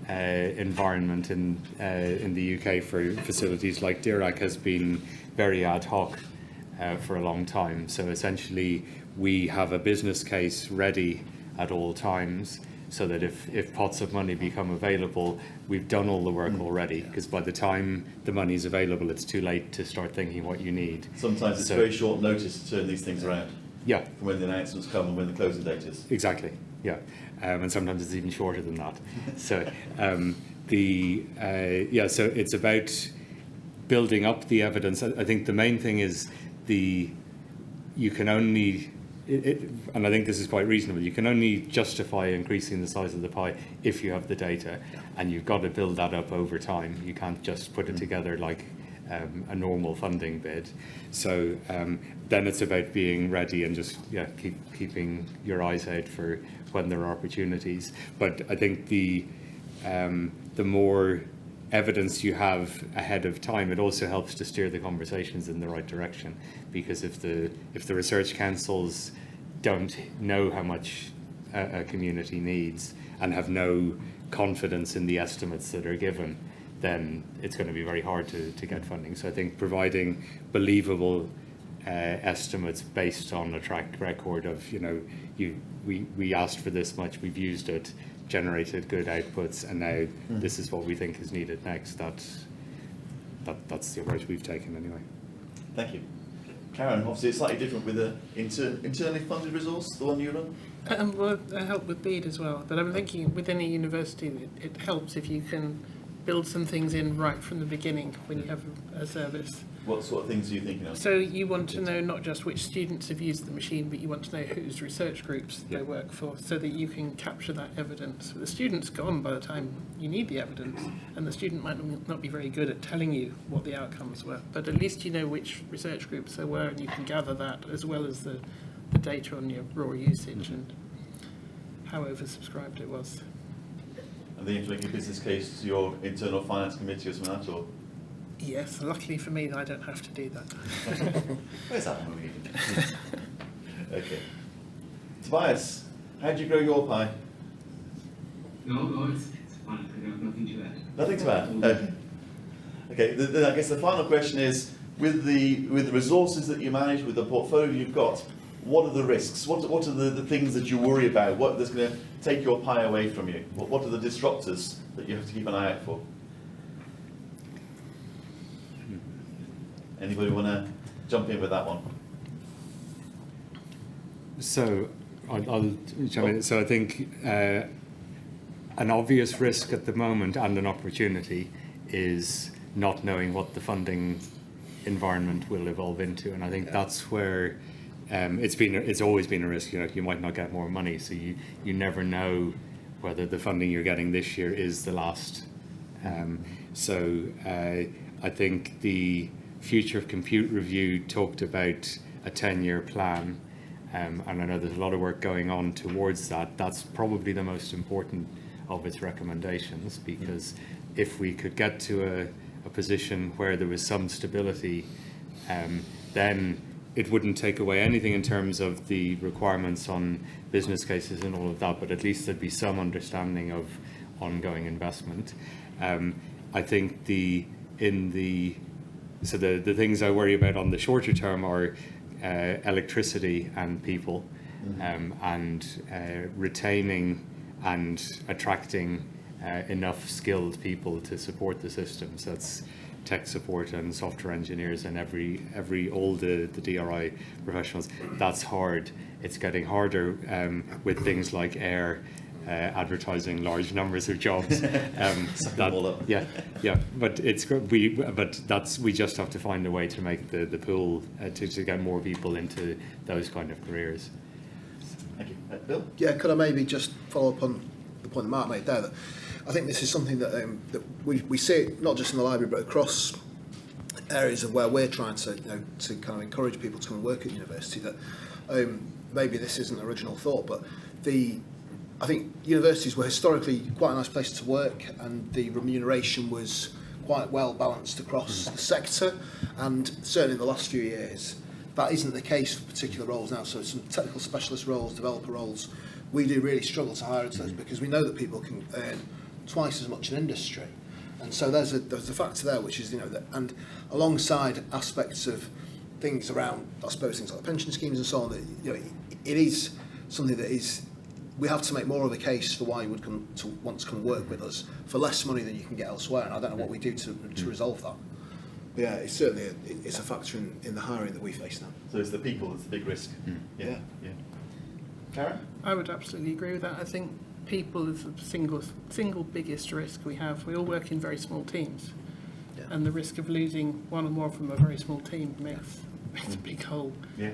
environment in the UK for facilities like DRI has been very ad hoc for a long time. So essentially, we have a business case ready at all times, so that if pots of money become available, we've done all the work already, because by the time the money is available, it's too late to start thinking what you need. Sometimes it's very short notice to turn these things around. Yeah. From when the announcements come and when the closing date is. Exactly, yeah. And sometimes it's even shorter than that. So so it's about building up the evidence. I think the main thing is you can only, and I think this is quite reasonable, you can only justify increasing the size of the pie if you have the data, and you've got to build that up over time. You can't just put it together like a normal funding bid. So then it's about being ready and just keeping your eyes out for when there are opportunities. But I think the more evidence you have ahead of time, it also helps to steer the conversations in the right direction. Because if the research councils don't know how much a community needs and have no confidence in the estimates that are given, then it's going to be very hard to get funding. So I think providing believable estimates based on a track record of, we asked for this much, we've used it, generated good outputs, and now this is what we think is needed next. That's the approach we've taken anyway. Thank you. Karen, obviously it's slightly different with the internally funded resource, the one you run. Well, I help with BEAD as well, but I'm thinking within a university it helps if you can build some things in right from the beginning when you have a service. What sort of things are you thinking of? So you want to know not just which students have used the machine, but you want to know whose research groups they work for, so that you can capture that evidence. The student's gone by the time you need the evidence, and the student might not be very good at telling you what the outcomes were, but at least you know which research groups there were, and you can gather that as well as the data on your raw usage and how oversubscribed it was. And then you have to make a business case to your internal finance committee or something like that, or? Yes, luckily for me, I don't have to do that. Where's that movie? Okay. Tobias, how do you grow your pie? No, it's fine. I have nothing to add. Nothing to add? Okay. Okay, then I guess the final question is, with the resources that you manage, with the portfolio you've got, what are the risks? What are the things that you worry about? What that's going to take your pie away from you? What are the disruptors that you have to keep an eye out for? Anybody want to jump in with that one? So I'll jump in. So I think an obvious risk at the moment and an opportunity is not knowing what the funding environment will evolve into, and I think that's where it's always been a risk. You might not get more money, so you never know whether the funding you're getting this year is the last. So I think the Future of Compute Review talked about a 10-year plan, and I know there's a lot of work going on towards that. That's probably the most important of its recommendations, because if we could get to a position where there was some stability, then it wouldn't take away anything in terms of the requirements on business cases and all of that, but at least there'd be some understanding of ongoing investment. I think the things I worry about on the shorter term are electricity and people, and retaining and attracting enough skilled people to support the system. So that's tech support and software engineers and all the DRI professionals. That's hard. It's getting harder with things like Ayres. Advertising large numbers of jobs. But it's we just have to find a way to make the pool to get more people into those kind of careers. Thank you. Bill? Yeah, could I maybe just follow up on the point that Mark made there? That I think this is something that we see it not just in the library but across areas of where we're trying to to kind of encourage people to come and work at university. That maybe this isn't an original thought, but I think universities were historically quite a nice place to work, and the remuneration was quite well balanced across the sector, and certainly in the last few years that isn't the case for particular roles now. So some technical specialist roles, developer roles, we do really struggle to hire into those because we know that people can earn twice as much in industry, and so there's a factor there, which is and alongside aspects of things around, I suppose, things like the pension schemes and so on, that it is something that is. We have to make more of a case for why you would want to come work with us for less money than you can get elsewhere, and I don't know what we do to resolve that. But yeah, it's certainly it's a factor in the hiring that we face now. So it's the people that's the big risk. Yeah. Karen? I would absolutely agree with that. I think people is the single biggest risk we have. We all work in very small teams, and the risk of losing one or more from a very small team makes a big hole. Yeah.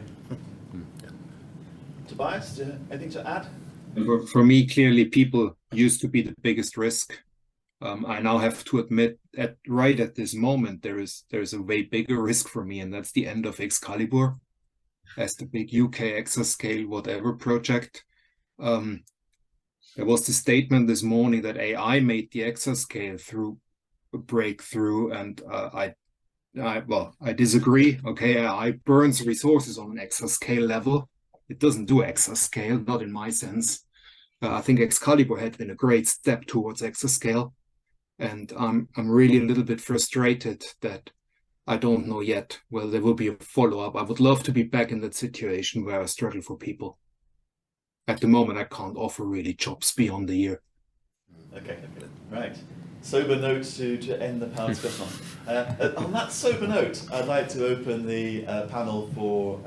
Tobias, anything to add? For me, clearly, people used to be the biggest risk. I now have to admit, right at this moment, there's a way bigger risk for me, and that's the end of Excalibur as the big UK exascale whatever project. There was the statement this morning that AI made the exascale through a breakthrough, and I disagree. Okay, AI burns resources on an exascale level. It doesn't do exascale, not in my sense. I think Excalibur had been a great step towards exascale, and I'm really a little bit frustrated that I don't know yet whether there will be a follow-up. I would love to be back in that situation where I struggle for people. At the moment, I can't offer really jobs beyond the year. Okay, right. Sober note to end the panel discussion on. On that sober note, I'd like to open the panel for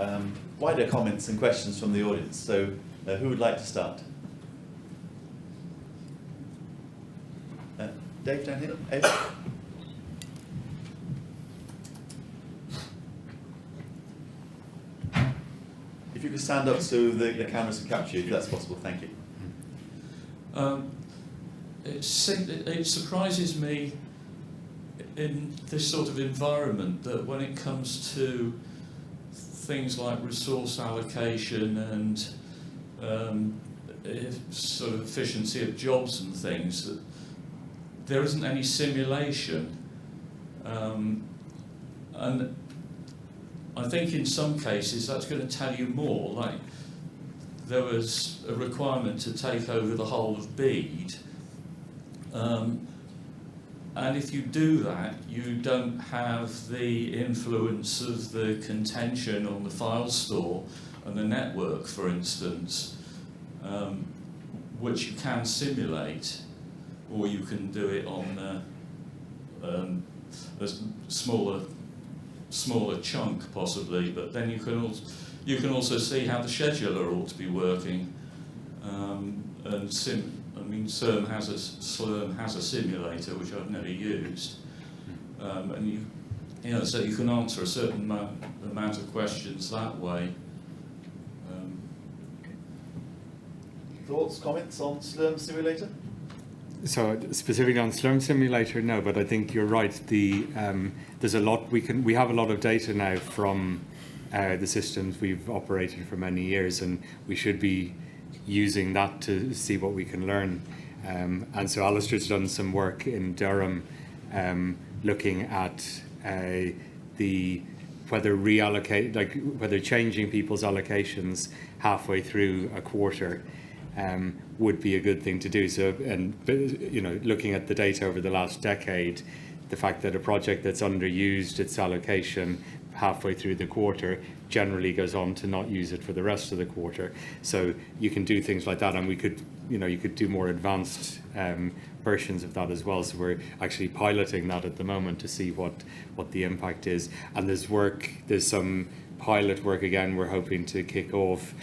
wider comments and questions from the audience. So who would like to start? Dave down here. Ava? If you could stand up so the cameras can capture you, if that's possible, thank you. It surprises me in this sort of environment that when it comes to things like resource allocation and sort of efficiency of jobs and things, that there isn't any simulation. And I think in some cases that's going to tell you more. Like there was a requirement to take over the whole of Bede, and if you do that, you don't have the influence of the contention on the file store and the network, for instance, which you can simulate, or you can do it on a smaller chunk possibly, but then you can also see how the scheduler ought to be working. And Slurm has a simulator which I've never used, and so you can answer a certain amount of questions that way. Thoughts, comments on Slurm Simulator? So specifically on Slurm Simulator, no, but I think you're right. There's a lot we have a lot of data now from the systems we've operated for many years, and we should be using that to see what we can learn. And so Alistair's done some work in Durham looking at whether changing people's allocations halfway through a quarter would be a good thing to do. So, and looking at the data over the last decade, the fact that a project that's underused its allocation halfway through the quarter generally goes on to not use it for the rest of the quarter. So you can do things like that, and we could, you could do more advanced versions of that as well. So we're actually piloting that at the moment to see what the impact is. And there's some pilot work again we're hoping to kick off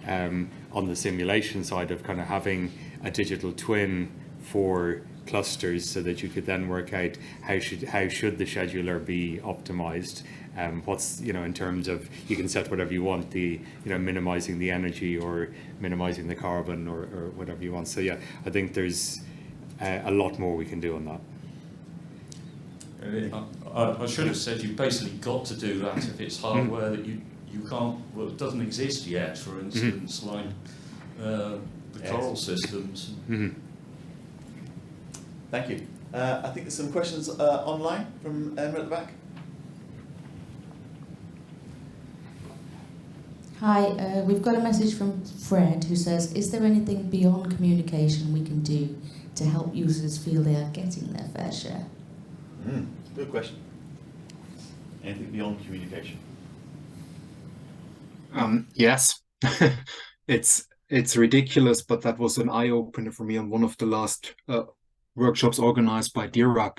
on the simulation side of kind of having a digital twin for clusters, so that you could then work out how should the scheduler be optimized. What's in terms of, you can set whatever you want, the minimizing the energy or minimizing the carbon or whatever you want. So yeah, I think there's a lot more we can do on that. I should have said you've basically got to do that if it's hardware that you can't, well, it doesn't exist yet, for instance, like the Coral systems. Thank you. I think there's some questions online from Emma at the back. Hi, we've got a message from Fred who says, is there anything beyond communication we can do to help users feel they are getting their fair share? Good question. Anything beyond communication? Yes. It's ridiculous, but that was an eye-opener for me on one of the last workshops organized by DRI,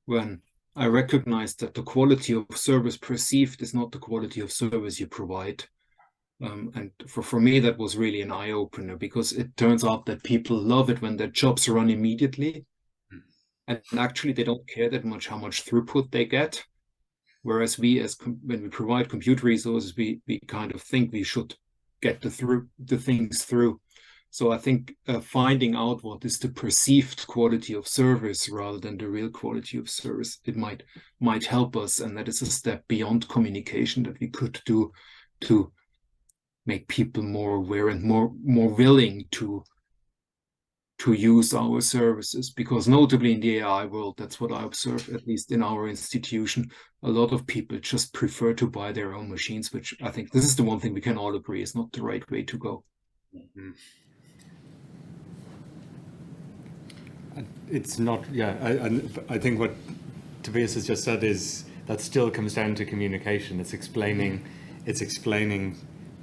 when I recognized that the quality of service perceived is not the quality of service you provide. And for me, that was really an eye-opener, because it turns out that people love it when their jobs run immediately. And actually, they don't care that much how much throughput they get. Whereas when we provide compute resources, we kind of think we should get the things through. So I think finding out what is the perceived quality of service rather than the real quality of service, it might help us, and that is a step beyond communication that we could do to make people more aware and more willing to use our services. Because notably in the AI world, that's what I observe, at least in our institution, a lot of people just prefer to buy their own machines, which I think this is the one thing we can all agree is not the right way to go. It's not, I think what Tobias has just said is that still comes down to communication. It's explaining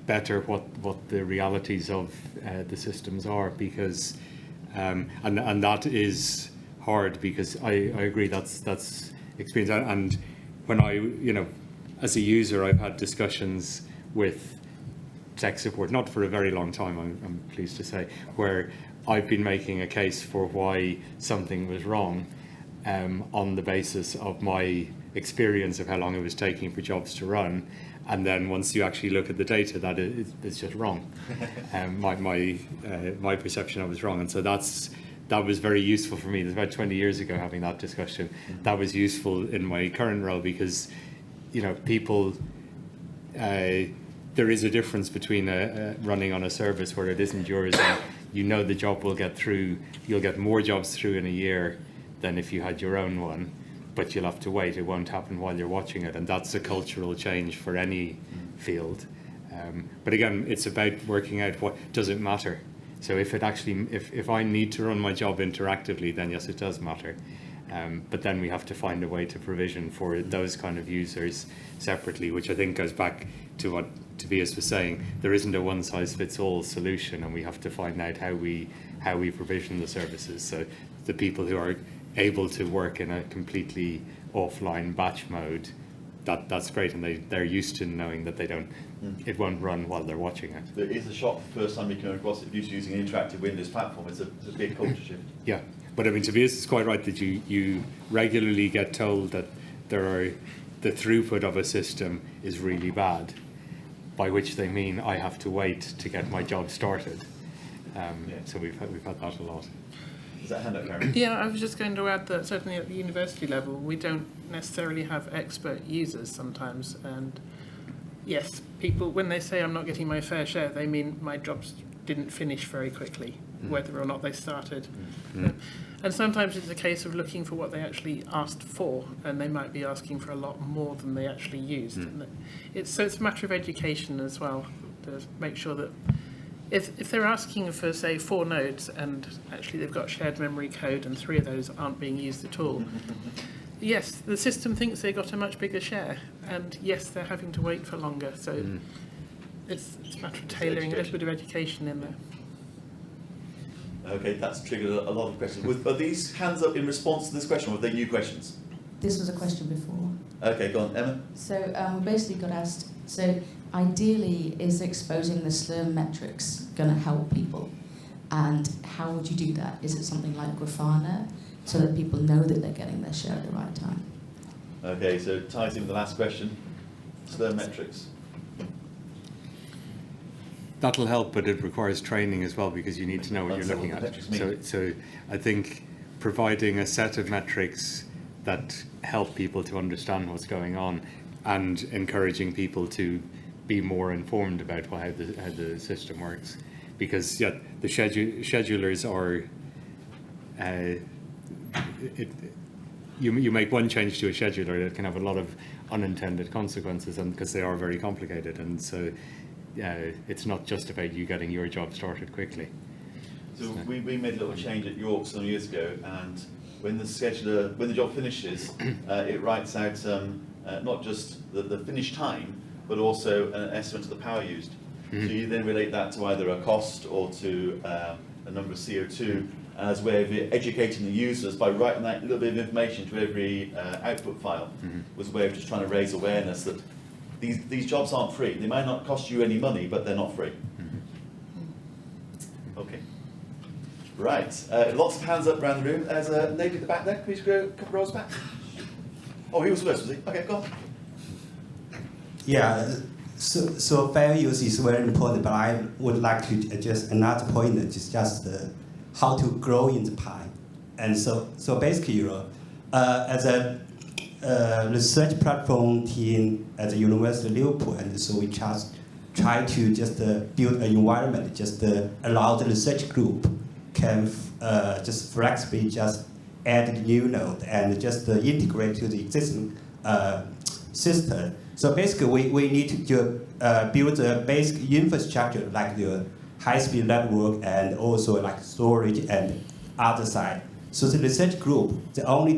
better what the realities of the systems are, because and that is hard, because I agree that's experience. And when I, as a user, I've had discussions with tech support, not for a very long time, I'm pleased to say, where I've been making a case for why something was wrong, on the basis of my experience of how long it was taking for jobs to run, and then once you actually look at the data, that it's just wrong. My perception of it was wrong, and so that was very useful for me. It was about 20 years ago having that discussion. That was useful in my current role because, you know, people. There is a difference between running on a service where it isn't yours, and you know the job will get through. You'll get more jobs through in a year than if you had your own one, but you'll have to wait. It won't happen while you're watching it, and that's a cultural change for any field. But again, it's about working out what does it matter. So if I need to run my job interactively, then yes, it does matter. But then we have to find a way to provision for those kind of users separately, which I think goes back to what Tobias was saying. There isn't a one-size-fits-all solution, and we have to find out how we provision the services. So the people who are able to work in a completely offline batch mode, that's great, and they're used to knowing that it won't run while they're watching it. It is a shock the first time you come across it using an interactive Windows platform. It's a big culture shift. Yeah, but I mean, Tobias is quite right that you regularly get told that the throughput of a system is really bad, by which they mean I have to wait to get my job started. So we've had that a lot. Is that hand up, Karen? Yeah, I was just going to add that certainly at the university level, we don't necessarily have expert users sometimes. And yes, people, when they say I'm not getting my fair share, they mean my jobs didn't finish very quickly, whether or not they started. And sometimes it's a case of looking for what they actually asked for, and they might be asking for a lot more than they actually used. And it's a matter of education as well, to make sure that if they're asking for, say, 4 nodes, and actually they've got shared memory code and 3 of those aren't being used at all, yes, the system thinks they got a much bigger share, and yes, they're having to wait for longer. So it's a matter of tailoring a little bit of education in there. Okay, that's triggered a lot of questions. Are these hands up in response to this question, or are they new questions? This was a question before. Okay, go on, Emma. So basically got asked, so ideally, is exposing the slurm metrics going to help people? And how would you do that? Is it something like Grafana, so that people know that they're getting their share at the right time? Okay, so ties in with the last question. Slurm metrics. That'll help, but it requires training as well, because you need to know what you're looking at. So I think providing a set of metrics that help people to understand what's going on, and encouraging people to be more informed about how the system works, because the schedulers are. You make one change to a scheduler, it can have a lot of unintended consequences, and because they are very complicated, and so it's not just about you getting your job started quickly. So we made a little change at York some years ago, and when the job finishes, it writes out not just the finish time, but also an estimate of the power used. So you then relate that to either a cost or to a number of CO2 as a way of educating the users by writing that little bit of information to every output file. Was a way of just trying to raise awareness that these jobs aren't free. They might not cost you any money, but they're not free. Okay. Right. Lots of hands up around the room. There's a lady at the back there. Can we just go a couple rows back? Oh, he was first, was he? Okay, go on. Yeah. So fair use is very important, but I would like to address another point, that is just how to grow in the pie. And so basically, as a research platform team at the University of Liverpool, and so we just try to just build an environment, just allow the research group can just flexibly just add a new node and just integrate to the existing system. So basically, we need to build a basic infrastructure like the high-speed network and also like storage and other side. So the research group, they only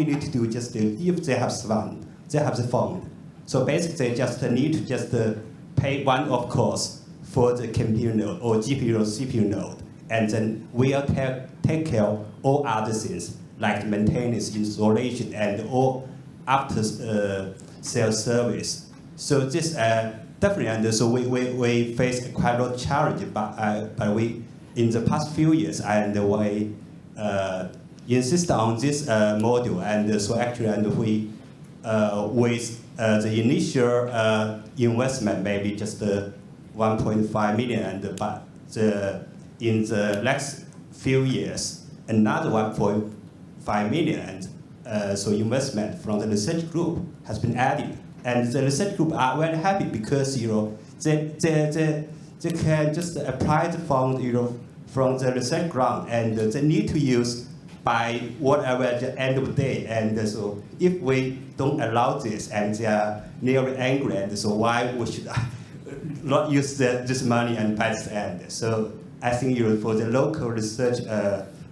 need to do just if they have fund, they have the fund. So basically, they just need to just pay one-off cost for the computer node or GPU or CPU node, and then we'll take care of all other things like maintenance, installation, and all after sales service. So this definitely, and so we face quite a lot of challenge, but we in the past few years, and we insist on this module, and so actually, and we with the initial investment maybe just 1.5 million, and but in the next few years another 1.5 million, and so investment from the research group has been added, and the research group are very happy because they can just apply the fund from the research ground, and they need to use by whatever at the end of the day. And so if we don't allow this, and they are nearly angry, and so why we should not use this money and by the end. So I think for the local research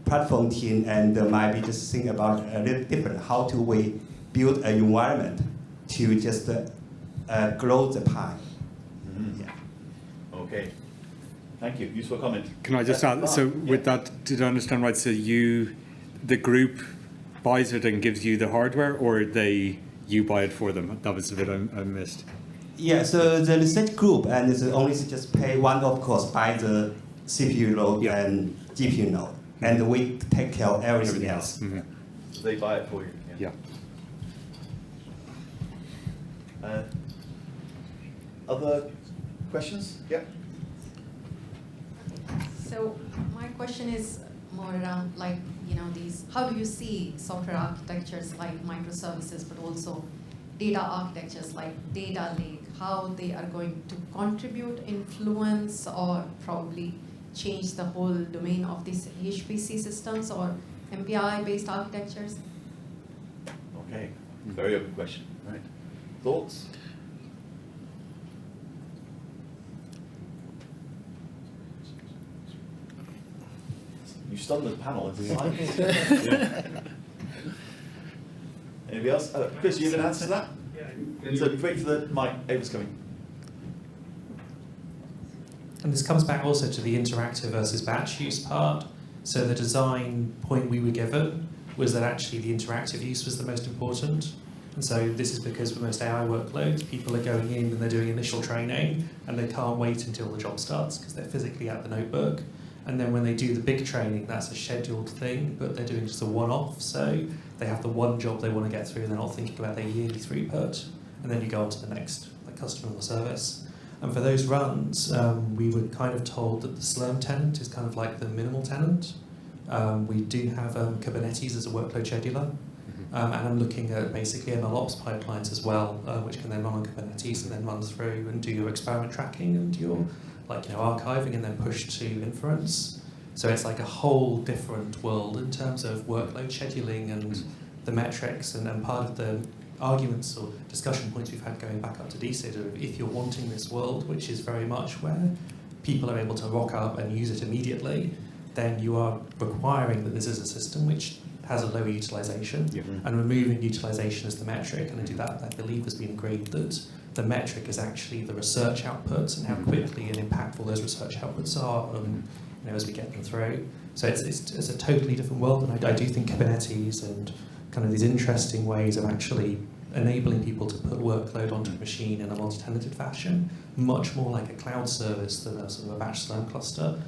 platform team, and might be just think about a little different, how do we build an environment to just grow the pie. Mm-hmm. Yeah. Okay. Thank you. Useful comment. Can I just add, so with that, did I understand right, so the group buys it and gives you the hardware, or you buy it for them? That was the bit I missed. Yeah, so the research group, and it's only just pay one-off cost by the CPU node and GPU node, and we take care of everything else. Mm-hmm. So they buy it for you. Yeah. Other questions? Yeah. So my question is more around these, how do you see software architectures like microservices, but also data architectures like data lake, how they are going to contribute, influence, or probably change the whole domain of these HPC systems or MPI-based architectures? Okay. Very open question. Right. Thoughts? You stunned the panel into silence. Yeah. Anybody else? Chris, you have an answer to that? Yeah. So wait for the mic. Ayres coming. And this comes back also to the interactive versus batch use part. So the design point we were given was that actually the interactive use was the most important. And so this is because for most AI workloads, people are going in and they're doing initial training, and they can't wait until the job starts because they're physically at the notebook. And then when they do the big training, that's a scheduled thing, but they're doing just a one-off. So they have the one job they want to get through, and they're not thinking about their yearly throughput. And then you go on to the next customer or service. And for those runs, we were kind of told that the Slurm tenant is kind of like the minimal tenant. We do have Kubernetes as a workload scheduler. And I'm looking at basically MLOps pipelines as well, which can then run on Kubernetes and then run through and do your experiment tracking and your archiving and then push to inference. So it's like a whole different world in terms of workload scheduling and the metrics, and part of the arguments or discussion points we've had going back up to DCID of if you're wanting this world, which is very much where people are able to rock up and use it immediately, then you are requiring that this is a system which has a lower utilization, and removing utilization as the metric. And to do that, I believe has been agreed that the metric is actually the research outputs and how quickly and impactful those research outputs are as we get them through. So it's a totally different world, and I do think Kubernetes and kind of these interesting ways of actually enabling people to put workload onto a machine in a multi-tenanted fashion, much more like a cloud service than a sort of a batch Slurm cluster.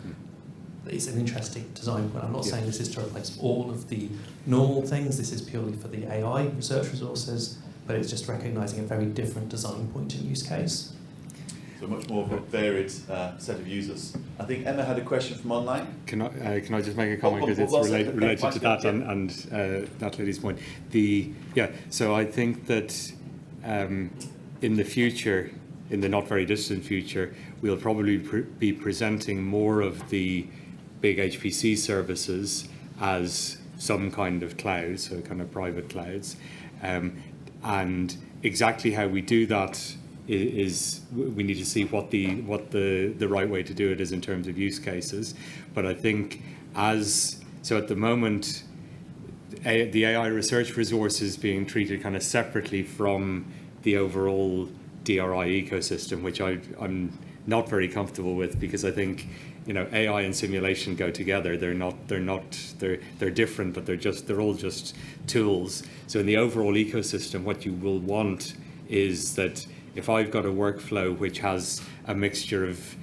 It's an interesting design point. I'm not saying this is to replace all of the normal things. This is purely for the AI research resources, but it's just recognising a very different design point and use case. So much more of a varied set of users. I think Emma had a question from online. Can I just make a comment, because it's related to that and that lady's point. So I think that in the future, in the not very distant future, we'll probably be presenting more of the big HPC services as some kind of cloud, so kind of private clouds, and exactly how we do that is we need to see what the right way to do it is in terms of use cases. But I think so at the moment, the AI research resource is being treated kind of separately from the overall DRI ecosystem, which I'm not very comfortable with, because I think AI and simulation go together. They're different, but they're all just tools. So in the overall ecosystem, what you will want is that if I've got a workflow which has a mixture of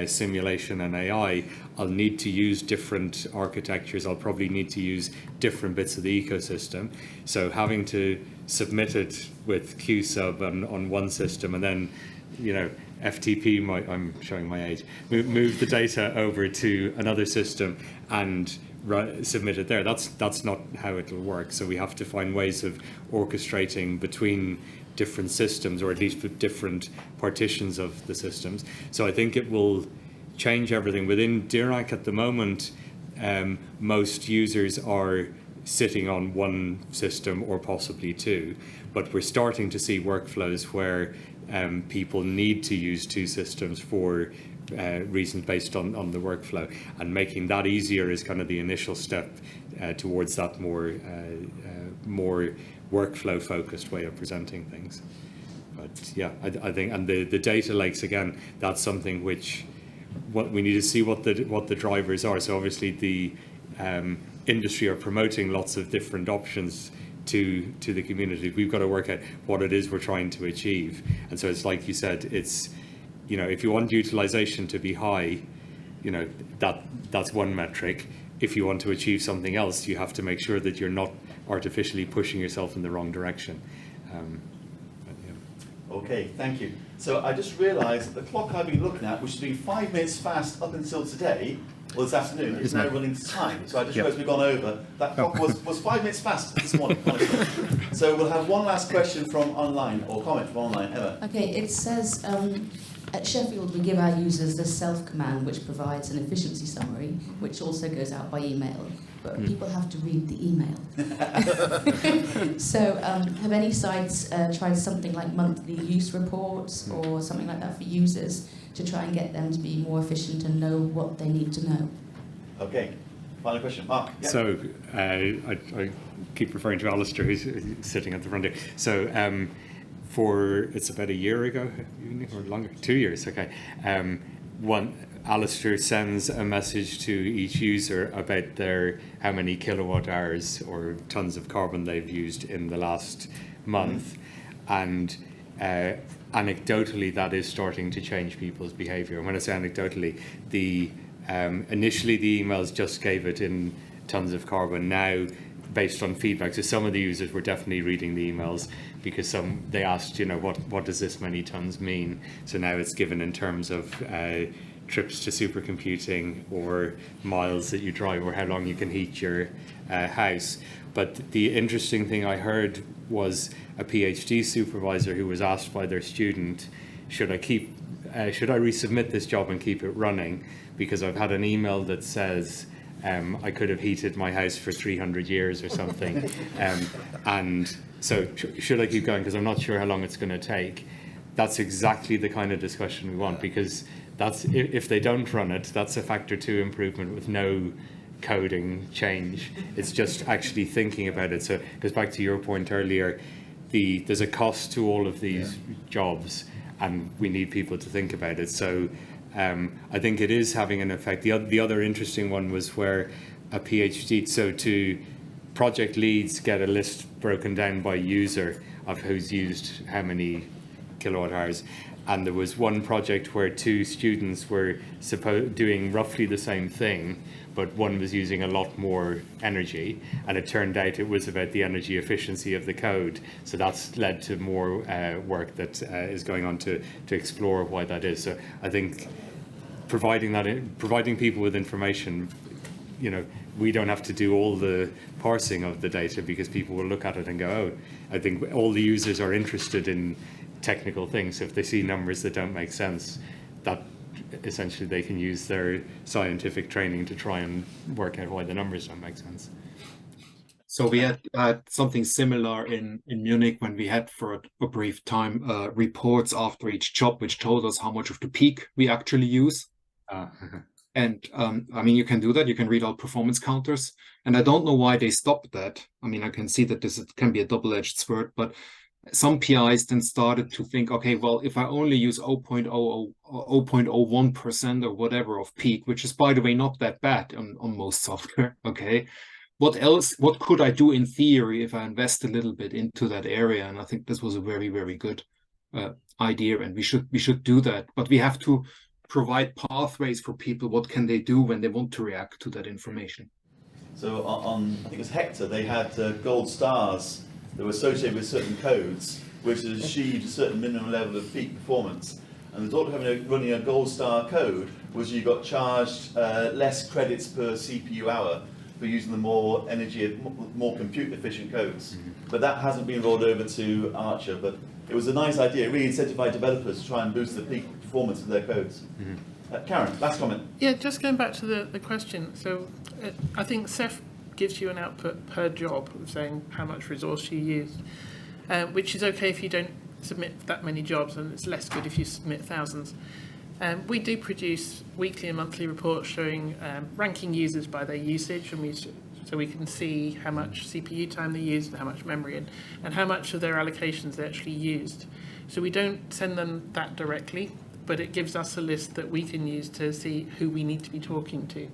simulation and AI, I'll need to use different architectures. I'll probably need to use different bits of the ecosystem. So having to submit it with QSub on one system and then, you know, FTP, I'm showing my age, move the data over to another system and submit it there. That's not how it'll work. So we have to find ways of orchestrating between different systems, or at least different partitions of the systems. So I think it will change everything. Within DRI at the moment, most users are sitting on one system or possibly two, but we're starting to see workflows where people need to use two systems for reasons based on the workflow, and making that easier is kind of the initial step towards that more workflow focused way of presenting things. But yeah, I think, and the data lakes, again, that's something which we need to see what the drivers are. So obviously the industry are promoting lots of different options to the community. We've got to work out what it is we're trying to achieve. And so it's like you said, it's, you know, if you want utilization to be high, you know, that's one metric. If you want to achieve something else, you have to make sure that you're not artificially pushing yourself in the wrong direction. Okay, thank you. So I just realised that the clock I've been looking at, which has been 5 minutes fast up until today, or this afternoon, is now running to time. So I just realised we've gone over. That clock was 5 minutes fast this morning. So we'll have one last question from online, or comment from online. Emma. Okay, it says, at Sheffield we give our users the self command, which provides an efficiency summary, which also goes out by email. But people have to read the email. So have any sites tried something like monthly use reports or something like that for users to try and get them to be more efficient and know what they need to know? Okay, final question. Mark. Yeah. So I keep referring to Alistair, who's sitting at the front here. So it's about a year ago, or longer, 2 years, okay. Alistair sends a message to each user about how many kilowatt hours or tons of carbon they've used in the last month, and anecdotally that is starting to change people's behaviour. And when I say anecdotally, initially the emails just gave it in tons of carbon. Now, based on feedback, so some of the users were definitely reading the emails because they asked, you know, what does this many tons mean? So now it's given in terms of trips to supercomputing or miles that you drive or how long you can heat your house. But the interesting thing I heard was a PhD supervisor who was asked by their student, should I resubmit this job and keep it running? Because I've had an email that says I could have heated my house for 300 years or something. And so should I keep going? Because I'm not sure how long it's going to take. That's exactly the kind of discussion we want, because if they don't run it, that's a factor 2 improvement with no coding change. It's just actually thinking about it. So it goes back to your point earlier, there's a cost to all of these jobs, and we need people to think about it. So I think it is having an effect. The other interesting one was where a PhD, so to project leads get a list broken down by user of who's used how many kilowatt hours. And there was one project where 2 students were doing roughly the same thing, but one was using a lot more energy, and it turned out it was about the energy efficiency of the code. So that's led to more work that is going on to explore why that is. So I think providing people with information, you know, we don't have to do all the parsing of the data, because people will look at it and go, oh, I think all the users are interested in technical things. If they see numbers that don't make sense, that essentially they can use their scientific training to try and work out why the numbers don't make sense. So we had something similar in Munich when we had for a brief time reports after each job which told us how much of the peak we actually use. And I mean, you can do that. You can read out performance counters. And I don't know why they stopped that. I mean, I can see that this can be a double-edged sword, but some PIs then started to think, okay, well, if I only use 0.01% or whatever of peak, which is, by the way, not that bad on most software, okay, what could I do in theory if I invest a little bit into that area? And I think this was a very, very good idea, and we should do that. But we have to provide pathways for people. What can they do when they want to react to that information? So on I think it was Hector, they had gold stars that were associated with certain codes, which had achieved a certain minimum level of peak performance. And the thought of running a gold star code was you got charged less credits per CPU hour for using the more energy, more compute efficient codes. But that hasn't been rolled over to Archer, but it was a nice idea. It really incentivized developers to try and boost the peak performance of their codes. Karen, last comment. Yeah, just going back to the question. So I think Ceph gives you an output per job of saying how much resource you used, which is okay if you don't submit that many jobs, and it's less good if you submit thousands. We do produce weekly and monthly reports showing ranking users by their usage, and so we can see how much CPU time they used, how much memory, and how much of their allocations they actually used. So we don't send them that directly, but it gives us a list that we can use to see who we need to be talking to.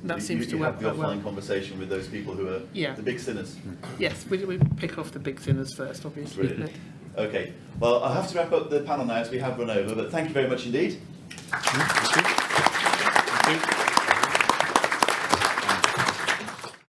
That seems to work quite well. You have the offline conversation with those people who are the big sinners. Yes, we pick off the big sinners first, obviously. Brilliant. Okay, well, I'll have to wrap up the panel now as we have run over, but thank you very much indeed. Thank you.